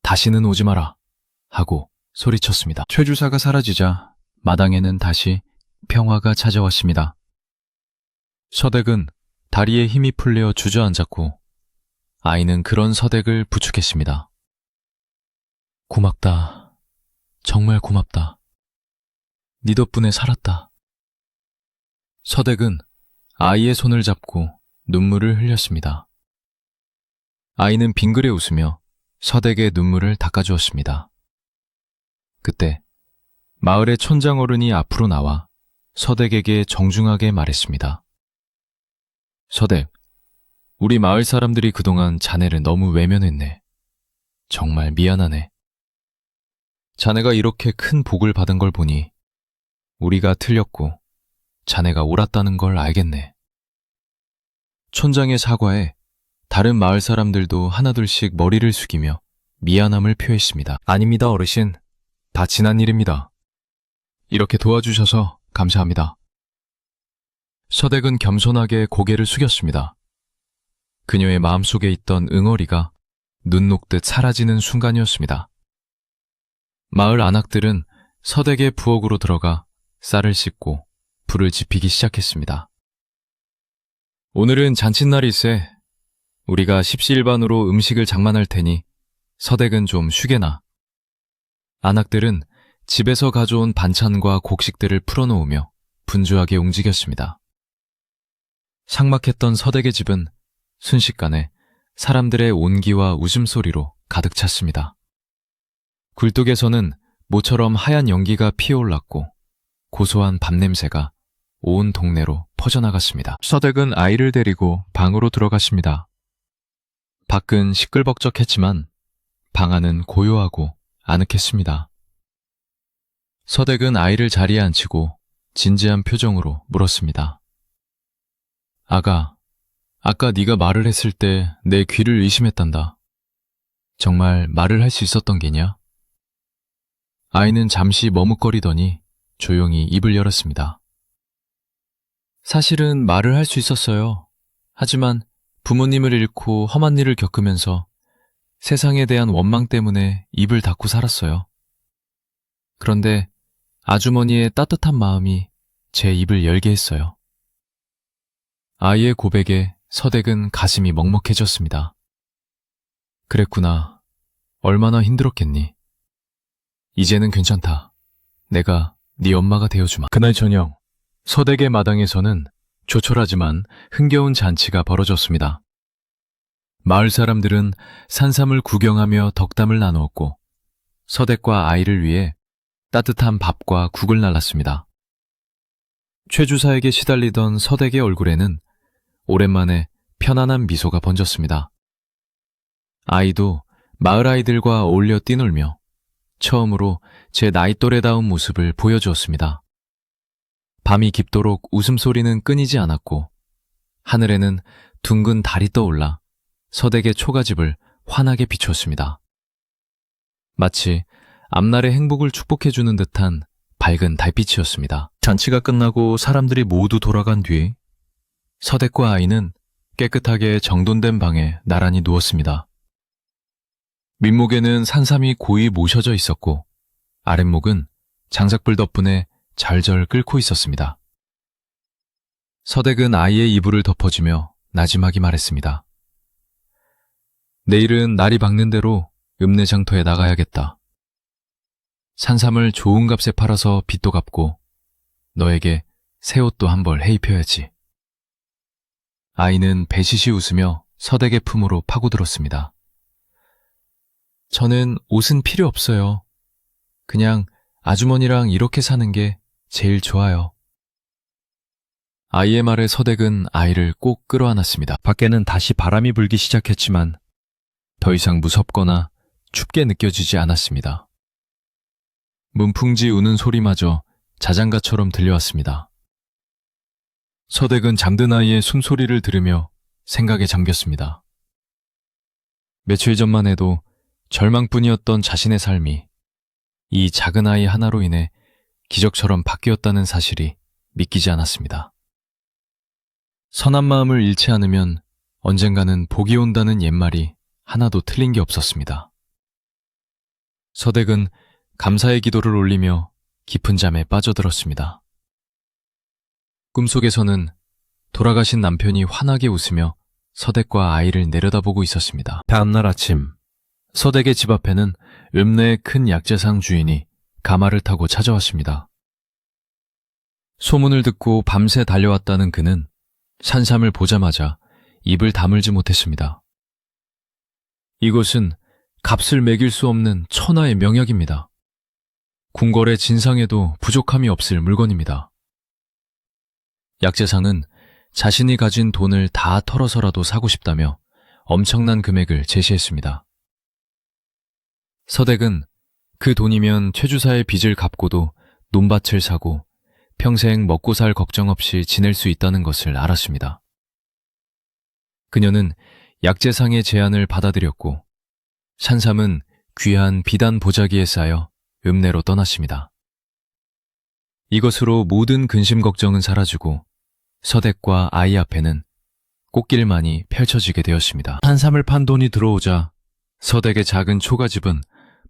다시는 오지 마라 하고 소리쳤습니다. 최 주사가 사라지자 마당에는 다시 평화가 찾아왔습니다. 서댁은 다리에 힘이 풀려 주저앉았고 아이는 그런 서댁을 부축했습니다. 고맙다. 정말 고맙다. 네 덕분에 살았다. 서댁은 아이의 손을 잡고 눈물을 흘렸습니다. 아이는 빙그레 웃으며 서댁의 눈물을 닦아주었습니다. 그때 마을의 촌장 어른이 앞으로 나와 서댁에게 정중하게 말했습니다. 서댁, 우리 마을 사람들이 그동안 자네를 너무 외면했네. 정말 미안하네. 자네가 이렇게 큰 복을 받은 걸 보니 우리가 틀렸고 자네가 옳았다는 걸 알겠네. 촌장의 사과에 다른 마을 사람들도 하나둘씩 머리를 숙이며 미안함을 표했습니다. 아닙니다, 어르신. 다 지난 일입니다. 이렇게 도와주셔서 감사합니다. 서댁은 겸손하게 고개를 숙였습니다. 그녀의 마음속에 있던 응어리가 눈 녹듯 사라지는 순간이었습니다. 마을 안악들은 서댁의 부엌으로 들어가 쌀을 씻고 불을 지피기 시작했습니다. 오늘은 잔칫날일세. 우리가 십시일반으로 음식을 장만할 테니 서댁은 좀 쉬게나. 안악들은 집에서 가져온 반찬과 곡식들을 풀어놓으며 분주하게 움직였습니다. 삭막했던 서댁의 집은 순식간에 사람들의 온기와 웃음소리로 가득 찼습니다. 굴뚝에서는 모처럼 하얀 연기가 피어올랐고 고소한 밥냄새가 온 동네로 퍼져나갔습니다. 서댁은 아이를 데리고 방으로 들어갔습니다. 밖은 시끌벅적했지만 방 안은 고요하고 아늑했습니다. 서댁은 아이를 자리에 앉히고 진지한 표정으로 물었습니다. 아가, 아까 네가 말을 했을 때 내 귀를 의심했단다. 정말 말을 할 수 있었던 게냐? 아이는 잠시 머뭇거리더니 조용히 입을 열었습니다. 사실은 말을 할 수 있었어요. 하지만 부모님을 잃고 험한 일을 겪으면서 세상에 대한 원망 때문에 입을 닫고 살았어요. 그런데 아주머니의 따뜻한 마음이 제 입을 열게 했어요. 아이의 고백에 서댁은 가슴이 먹먹해졌습니다. 그랬구나. 얼마나 힘들었겠니? 이제는 괜찮다. 내가 네 엄마가 되어주마. 그날 저녁 서댁의 마당에서는 조촐하지만 흥겨운 잔치가 벌어졌습니다. 마을 사람들은 산삼을 구경하며 덕담을 나누었고 서댁과 아이를 위해 따뜻한 밥과 국을 날랐습니다. 최 주사에게 시달리던 서댁의 얼굴에는 오랜만에 편안한 미소가 번졌습니다. 아이도 마을 아이들과 어울려 뛰놀며 처음으로 제 나이 또래다운 모습을 보여주었습니다. 밤이 깊도록 웃음소리는 끊이지 않았고 하늘에는 둥근 달이 떠올라 서댁의 초가집을 환하게 비추었습니다. 마치 앞날의 행복을 축복해주는 듯한 밝은 달빛이었습니다. 잔치가 끝나고 사람들이 모두 돌아간 뒤 서댁과 아이는 깨끗하게 정돈된 방에 나란히 누웠습니다. 윗목에는 산삼이 고이 모셔져 있었고 아랫목은 장작불 덕분에 잘절 끓고 있었습니다. 서댁은 아이의 이불을 덮어주며 나지막이 말했습니다. 내일은 날이 밝는 대로 읍내장터에 나가야겠다. 산삼을 좋은 값에 팔아서 빚도 갚고 너에게 새 옷도 한 벌 해입혀야지. 아이는 배시시 웃으며 서댁의 품으로 파고들었습니다. 저는 옷은 필요 없어요. 그냥 아주머니랑 이렇게 사는 게 제일 좋아요. 아이의 말에 서댁은 아이를 꼭 끌어안았습니다. 밖에는 다시 바람이 불기 시작했지만 더 이상 무섭거나 춥게 느껴지지 않았습니다. 문풍지 우는 소리마저 자장가처럼 들려왔습니다. 서댁은 잠든 아이의 숨소리를 들으며 생각에 잠겼습니다. 며칠 전만 해도 절망뿐이었던 자신의 삶이 이 작은 아이 하나로 인해 기적처럼 바뀌었다는 사실이 믿기지 않았습니다. 선한 마음을 잃지 않으면 언젠가는 복이 온다는 옛말이 하나도 틀린 게 없었습니다. 서댁은 감사의 기도를 올리며 깊은 잠에 빠져들었습니다. 꿈속에서는 돌아가신 남편이 환하게 웃으며 서댁과 아이를 내려다보고 있었습니다. 다음날 아침, 서댁의 집 앞에는 읍내의 큰 약재상 주인이 가마를 타고 찾아왔습니다. 소문을 듣고 밤새 달려왔다는 그는 산삼을 보자마자 입을 다물지 못했습니다. 이것은 값을 매길 수 없는 천하의 명약입니다. 궁궐의 진상에도 부족함이 없을 물건입니다. 약재상은 자신이 가진 돈을 다 털어서라도 사고 싶다며 엄청난 금액을 제시했습니다. 서댁은 그 돈이면 최 주사의 빚을 갚고도 논밭을 사고 평생 먹고 살 걱정 없이 지낼 수 있다는 것을 알았습니다. 그녀는 약재상의 제안을 받아들였고 산삼은 귀한 비단 보자기에 쌓여 읍내로 떠났습니다. 이것으로 모든 근심 걱정은 사라지고 서댁과 아이 앞에는 꽃길만이 펼쳐지게 되었습니다. 산삼을 판 돈이 들어오자 서댁의 작은 초가집은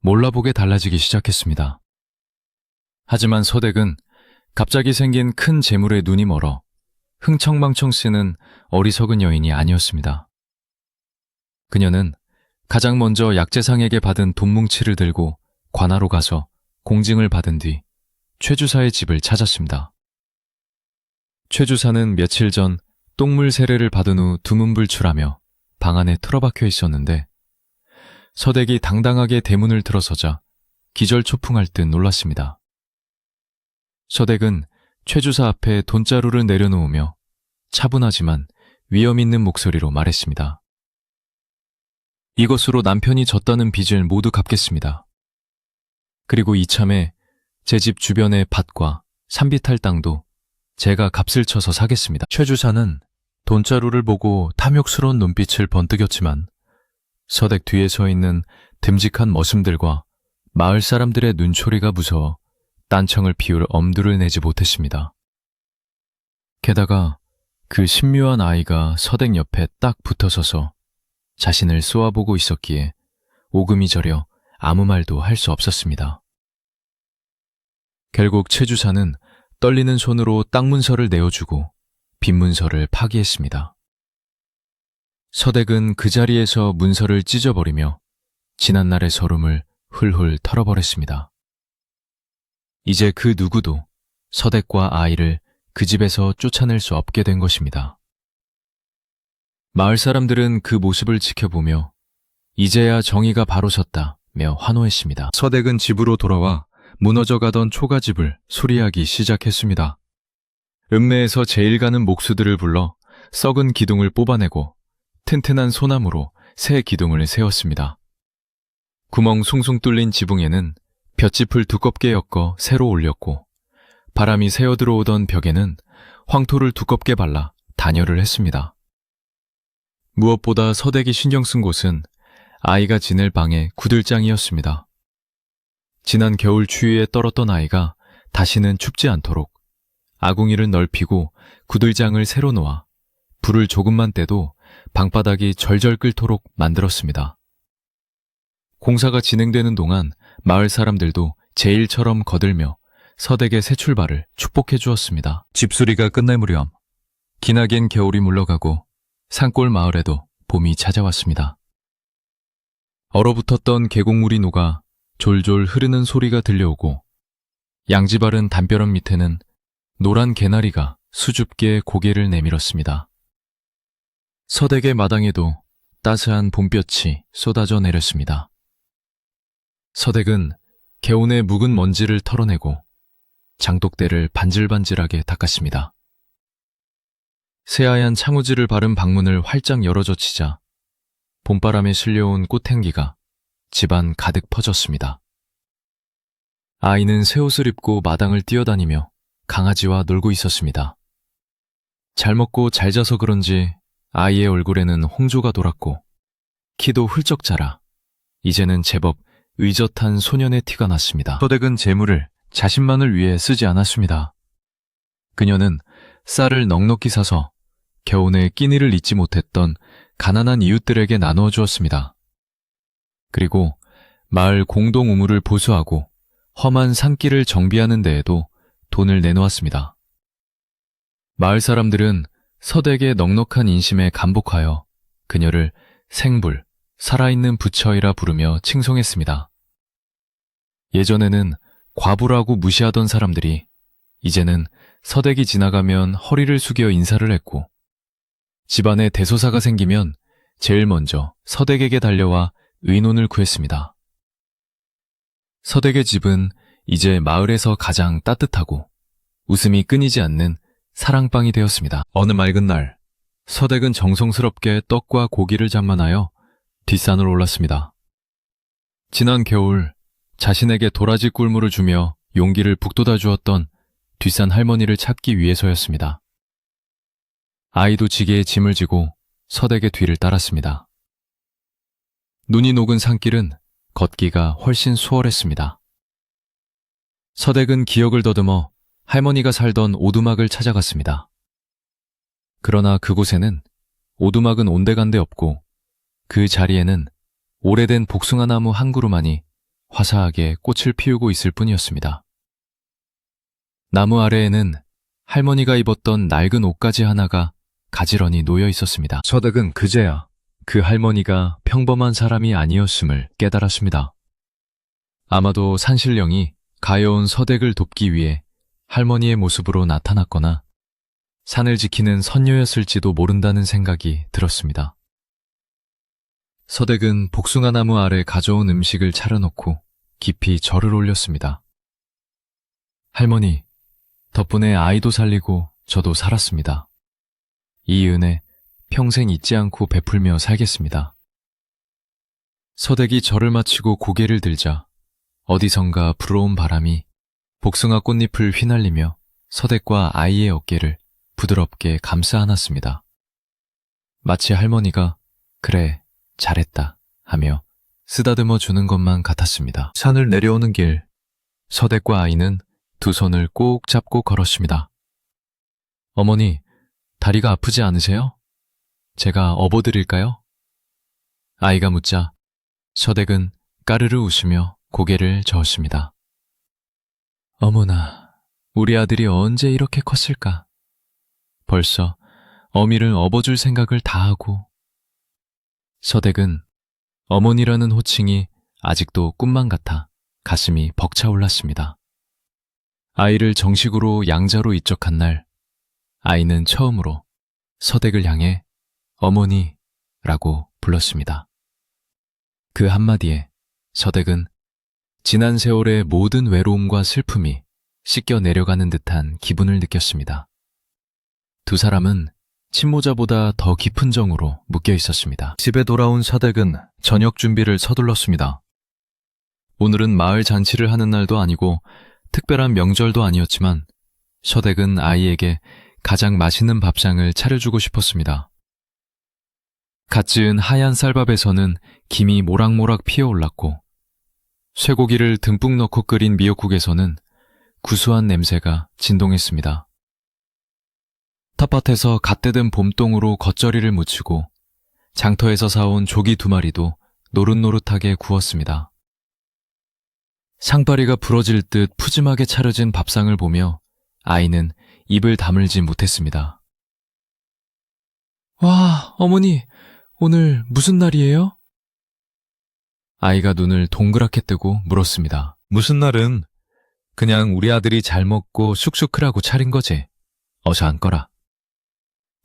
몰라보게 달라지기 시작했습니다. 하지만 서댁은 갑자기 생긴 큰 재물에 눈이 멀어 흥청망청 쓰는 어리석은 여인이 아니었습니다. 그녀는 가장 먼저 약재상에게 받은 돈뭉치를 들고 관하로 가서 공증을 받은 뒤 최 주사의 집을 찾았습니다. 최 주사는 며칠 전 똥물 세례를 받은 후 두문불출하며 방 안에 틀어박혀 있었는데 서댁이 당당하게 대문을 들어서자 기절초풍할 듯 놀랐습니다. 서댁은 최 주사 앞에 돈자루를 내려놓으며 차분하지만 위험 있는 목소리로 말했습니다. 이것으로 남편이 졌다는 빚을 모두 갚겠습니다. 그리고 이참에 제 집 주변의 밭과 산비탈 땅도 제가 값을 쳐서 사겠습니다. 최 주사는 돈자루를 보고 탐욕스러운 눈빛을 번뜩였지만 서댁 뒤에 서 있는 듬직한 머슴들과 마을 사람들의 눈초리가 무서워 딴청을 피울 엄두를 내지 못했습니다. 게다가 그 신묘한 아이가 서댁 옆에 딱 붙어서서 자신을 쏘아보고 있었기에 오금이 저려 아무 말도 할 수 없었습니다. 결국 최 주사는 떨리는 손으로 땅 문서를 내어주고 빈 문서를 파기했습니다. 서댁은 그 자리에서 문서를 찢어버리며 지난날의 서름을 훌훌 털어버렸습니다. 이제 그 누구도 서댁과 아이를 그 집에서 쫓아낼 수 없게 된 것입니다. 마을 사람들은 그 모습을 지켜보며 이제야 정의가 바로 섰다며 환호했습니다. 서댁은 집으로 돌아와 무너져가던 초가집을 수리하기 시작했습니다. 읍내에서 제일 가는 목수들을 불러 썩은 기둥을 뽑아내고 튼튼한 소나무로 새 기둥을 세웠습니다. 구멍 숭숭 뚫린 지붕에는 볏짚을 두껍게 엮어 새로 올렸고 바람이 새어 들어오던 벽에는 황토를 두껍게 발라 단열을 했습니다. 무엇보다 서댁이 신경 쓴 곳은 아이가 지낼 방의 구들장이었습니다. 지난 겨울 추위에 떨었던 아이가 다시는 춥지 않도록 아궁이를 넓히고 구들장을 새로 놓아 불을 조금만 떼도 방바닥이 절절 끓도록 만들었습니다. 공사가 진행되는 동안 마을 사람들도 제일처럼 거들며 서댁의 새 출발을 축복해 주었습니다. 집수리가 끝날 무렵 기나긴 겨울이 물러가고 산골 마을에도 봄이 찾아왔습니다. 얼어붙었던 계곡물이 녹아 졸졸 흐르는 소리가 들려오고 양지바른 담벼락 밑에는 노란 개나리가 수줍게 고개를 내밀었습니다. 서댁의 마당에도 따스한 봄볕이 쏟아져 내렸습니다. 서댁은 개온의 묵은 먼지를 털어내고 장독대를 반질반질하게 닦았습니다. 새하얀 창우지를 바른 방문을 활짝 열어젖히자 봄바람에 실려온 꽃향기가 집안 가득 퍼졌습니다. 아이는 새 옷을 입고 마당을 뛰어다니며 강아지와 놀고 있었습니다. 잘 먹고 잘 자서 그런지 아이의 얼굴에는 홍조가 돌았고 키도 훌쩍 자라 이제는 제법 의젓한 소년의 티가 났습니다. 서댁은 재물을 자신만을 위해 쓰지 않았습니다. 그녀는 쌀을 넉넉히 사서 겨우내 끼니를 잊지 못했던 가난한 이웃들에게 나누어 주었습니다. 그리고 마을 공동 우물을 보수하고 험한 산길을 정비하는 데에도 돈을 내놓았습니다. 마을 사람들은 서댁의 넉넉한 인심에 감복하여 그녀를 생불, 살아있는 부처이라 부르며 칭송했습니다. 예전에는 과부라고 무시하던 사람들이 이제는 서댁이 지나가면 허리를 숙여 인사를 했고 집안에 대소사가 생기면 제일 먼저 서댁에게 달려와 의논을 구했습니다. 서댁의 집은 이제 마을에서 가장 따뜻하고 웃음이 끊이지 않는 사랑방이 되었습니다. 어느 맑은 날 서댁은 정성스럽게 떡과 고기를 장만하여 뒷산을 올랐습니다. 지난 겨울 자신에게 도라지 꿀물을 주며 용기를 북돋아 주었던 뒷산 할머니를 찾기 위해서였습니다. 아이도 지게에 짐을 지고 서댁의 뒤를 따랐습니다. 눈이 녹은 산길은 걷기가 훨씬 수월했습니다. 서댁은 기억을 더듬어 할머니가 살던 오두막을 찾아갔습니다. 그러나 그곳에는 오두막은 온데간데 없고 그 자리에는 오래된 복숭아나무 한 그루만이 화사하게 꽃을 피우고 있을 뿐이었습니다. 나무 아래에는 할머니가 입었던 낡은 옷가지 하나가 가지런히 놓여 있었습니다. 서댁은 그제야 그 할머니가 평범한 사람이 아니었음을 깨달았습니다. 아마도 산신령이 가여운 서댁을 돕기 위해 할머니의 모습으로 나타났거나 산을 지키는 선녀였을지도 모른다는 생각이 들었습니다. 서댁은 복숭아나무 아래 가져온 음식을 차려놓고 깊이 절을 올렸습니다. 할머니, 덕분에 아이도 살리고 저도 살았습니다. 이 은혜 평생 잊지 않고 베풀며 살겠습니다. 서댁이 절을 마치고 고개를 들자 어디선가 불어온 바람이 복숭아 꽃잎을 휘날리며 서댁과 아이의 어깨를 부드럽게 감싸 안았습니다. 마치 할머니가 그래, 잘했다 하며 쓰다듬어 주는 것만 같았습니다. 산을 내려오는 길, 서댁과 아이는 두 손을 꼭 잡고 걸었습니다. 어머니, 다리가 아프지 않으세요? 제가 업어드릴까요? 아이가 묻자 서댁은 까르르 웃으며 고개를 저었습니다. 어머나, 우리 아들이 언제 이렇게 컸을까? 벌써 어미를 업어줄 생각을 다 하고. 서댁은 어머니라는 호칭이 아직도 꿈만 같아 가슴이 벅차올랐습니다. 아이를 정식으로 양자로 입적한 날, 아이는 처음으로 서댁을 향해 어머니라고 불렀습니다. 그 한마디에 서댁은 지난 세월의 모든 외로움과 슬픔이 씻겨 내려가는 듯한 기분을 느꼈습니다. 두 사람은 친모자보다 더 깊은 정으로 묶여 있었습니다. 집에 돌아온 서댁은 저녁 준비를 서둘렀습니다. 오늘은 마을 잔치를 하는 날도 아니고 특별한 명절도 아니었지만 서댁은 아이에게 가장 맛있는 밥상을 차려주고 싶었습니다. 갓 지은 하얀 쌀밥에서는 김이 모락모락 피어올랐고 쇠고기를 듬뿍 넣고 끓인 미역국에서는 구수한 냄새가 진동했습니다. 텃밭에서 갓 떼든 봄동으로 겉절이를 무치고 장터에서 사온 조기 2마리도 노릇노릇하게 구웠습니다. 상파리가 부러질 듯 푸짐하게 차려진 밥상을 보며 아이는 입을 다물지 못했습니다. 와, 어머니, 오늘 무슨 날이에요? 아이가 눈을 동그랗게 뜨고 물었습니다. 무슨 날은 그냥 우리 아들이 잘 먹고 쑥쑥 크라고 차린 거지. 어서 앉거라.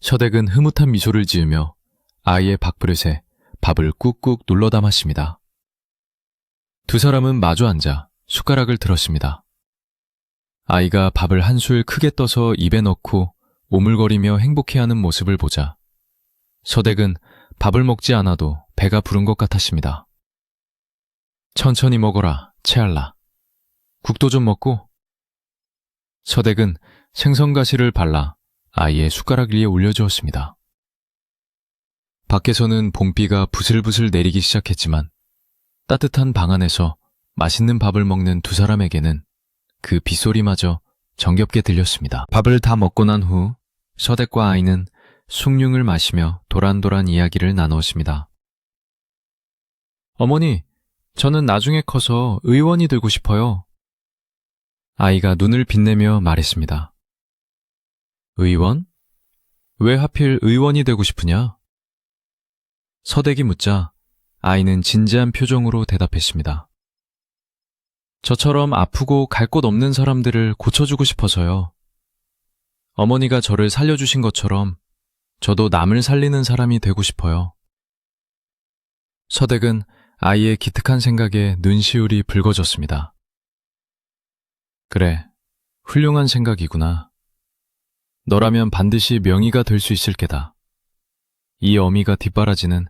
서댁은 흐뭇한 미소를 지으며 아이의 밥그릇에 밥을 꾹꾹 눌러 담았습니다. 두 사람은 마주 앉아 숟가락을 들었습니다. 아이가 밥을 한 술 크게 떠서 입에 넣고 오물거리며 행복해하는 모습을 보자 서댁은 밥을 먹지 않아도 배가 부른 것 같았습니다. 천천히 먹어라, 채알라. 국도 좀 먹고. 서댁은 생선가시를 발라 아이의 숟가락 위에 올려주었습니다. 밖에서는 봄비가 부슬부슬 내리기 시작했지만 따뜻한 방 안에서 맛있는 밥을 먹는 두 사람에게는 그 빗소리마저 정겹게 들렸습니다. 밥을 다 먹고 난 후 서댁과 아이는 숭늉을 마시며 도란도란 이야기를 나누었습니다. 어머니, 저는 나중에 커서 의원이 되고 싶어요. 아이가 눈을 빛내며 말했습니다. 의원? 왜 하필 의원이 되고 싶으냐? 서댁이 묻자 아이는 진지한 표정으로 대답했습니다. 저처럼 아프고 갈 곳 없는 사람들을 고쳐주고 싶어서요. 어머니가 저를 살려주신 것처럼 저도 남을 살리는 사람이 되고 싶어요. 서댁은 아이의 기특한 생각에 눈시울이 붉어졌습니다. 그래, 훌륭한 생각이구나. 너라면 반드시 명의가 될 수 있을 게다. 이 어미가 뒷바라지는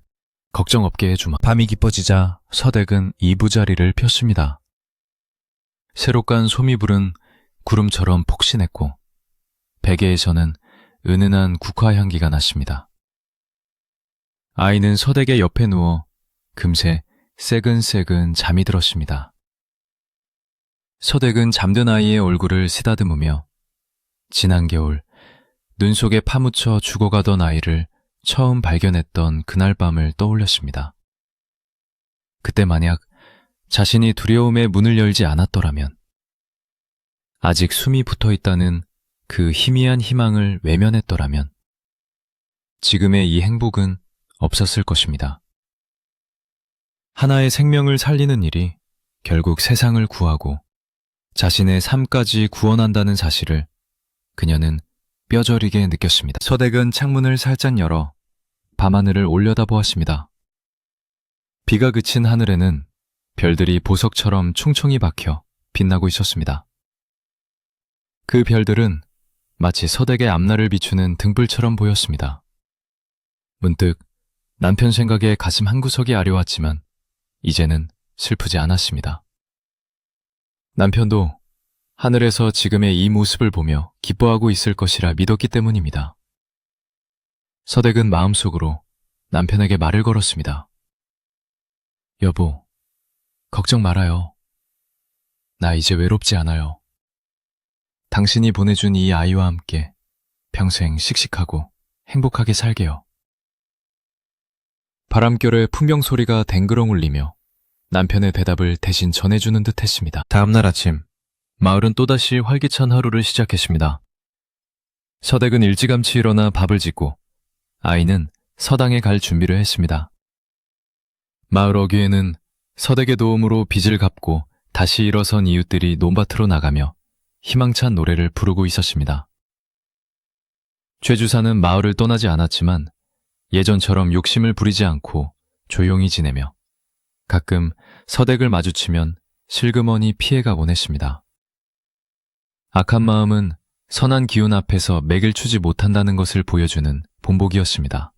걱정 없게 해주마. 밤이 깊어지자 서댁은 이부자리를 폈습니다. 새로 깐 소미불은 구름처럼 폭신했고 베개에서는 은은한 국화 향기가 났습니다. 아이는 서댁의 옆에 누워 금세 새근새근 잠이 들었습니다. 서댁은 잠든 아이의 얼굴을 쓰다듬으며 지난 겨울 눈 속에 파묻혀 죽어가던 아이를 처음 발견했던 그날 밤을 떠올렸습니다. 그때 만약 자신이 두려움의 문을 열지 않았더라면, 아직 숨이 붙어 있다는 그 희미한 희망을 외면했더라면, 지금의 이 행복은 없었을 것입니다. 하나의 생명을 살리는 일이 결국 세상을 구하고 자신의 삶까지 구원한다는 사실을 그녀는 뼈저리게 느꼈습니다. 서댁은 창문을 살짝 열어 밤하늘을 올려다보았습니다. 비가 그친 하늘에는 별들이 보석처럼 총총히 박혀 빛나고 있었습니다. 그 별들은 마치 서댁의 앞날을 비추는 등불처럼 보였습니다. 문득 남편 생각에 가슴 한구석이 아려왔지만 이제는 슬프지 않았습니다. 남편도 하늘에서 지금의 이 모습을 보며 기뻐하고 있을 것이라 믿었기 때문입니다. 서댁은 마음속으로 남편에게 말을 걸었습니다. 여보, 걱정 말아요. 나 이제 외롭지 않아요. 당신이 보내준 이 아이와 함께 평생 씩씩하고 행복하게 살게요. 바람결에 풍경 소리가 댕그렁 울리며 남편의 대답을 대신 전해주는 듯 했습니다. 다음날 아침, 마을은 또다시 활기찬 하루를 시작했습니다. 서댁은 일찌감치 일어나 밥을 짓고 아이는 서당에 갈 준비를 했습니다. 마을 어귀에는 서댁의 도움으로 빚을 갚고 다시 일어선 이웃들이 논밭으로 나가며 희망찬 노래를 부르고 있었습니다. 죄주사는 마을을 떠나지 않았지만 예전처럼 욕심을 부리지 않고 조용히 지내며 가끔 서댁을 마주치면 슬그머니 피해가곤 했습니다. 악한 마음은 선한 기운 앞에서 맥을 추지 못한다는 것을 보여주는 본보기였습니다.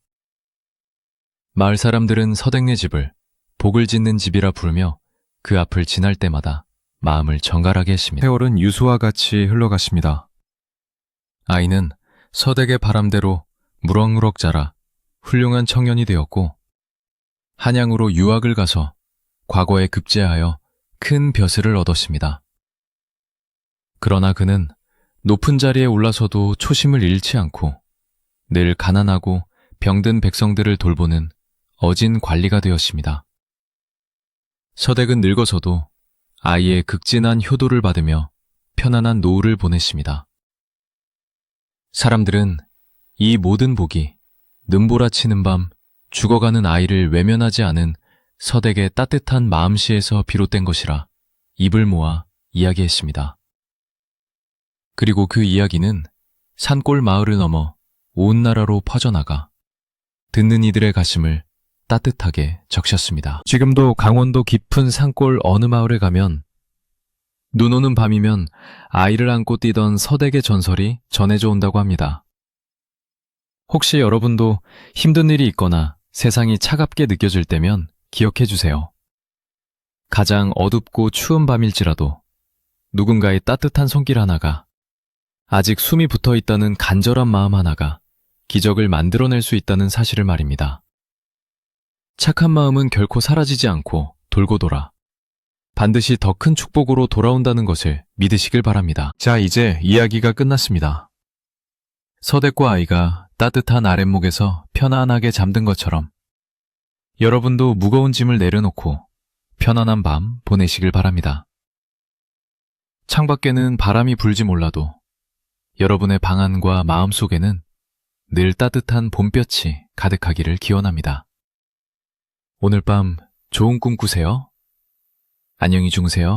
마을 사람들은 서댁네 집을 복을 짓는 집이라 부르며 그 앞을 지날 때마다 마음을 정갈하게 했습니다. 세월은 유수와 같이 흘러갔습니다. 아이는 서댁의 바람대로 무럭무럭 자라 훌륭한 청년이 되었고 한양으로 유학을 가서 과거에 급제하여 큰 벼슬을 얻었습니다. 그러나 그는 높은 자리에 올라서도 초심을 잃지 않고 늘 가난하고 병든 백성들을 돌보는 어진 관리가 되었습니다. 서댁은 늙어서도 아이의 극진한 효도를 받으며 편안한 노후를 보냈습니다. 사람들은 이 모든 복이 눈보라치는 밤 죽어가는 아이를 외면하지 않은 서댁의 따뜻한 마음씨에서 비롯된 것이라 입을 모아 이야기했습니다. 그리고 그 이야기는 산골 마을을 넘어 온 나라로 퍼져나가 듣는 이들의 가슴을 따뜻하게 적셨습니다. 지금도 강원도 깊은 산골 어느 마을에 가면 눈 오는 밤이면 아이를 안고 뛰던 서댁의 전설이 전해져 온다고 합니다. 혹시 여러분도 힘든 일이 있거나 세상이 차갑게 느껴질 때면 기억해 주세요. 가장 어둡고 추운 밤일지라도 누군가의 따뜻한 손길 하나가, 아직 숨이 붙어 있다는 간절한 마음 하나가 기적을 만들어낼 수 있다는 사실을 말입니다. 착한 마음은 결코 사라지지 않고 돌고 돌아 반드시 더 큰 축복으로 돌아온다는 것을 믿으시길 바랍니다. 자, 이제 이야기가 끝났습니다. 서댓과 아이가 따뜻한 아랫목에서 편안하게 잠든 것처럼 여러분도 무거운 짐을 내려놓고 편안한 밤 보내시길 바랍니다. 창밖에는 바람이 불지 몰라도 여러분의 방 안과 마음속에는 늘 따뜻한 봄볕이 가득하기를 기원합니다. 오늘 밤 좋은 꿈 꾸세요. 안녕히 주무세요.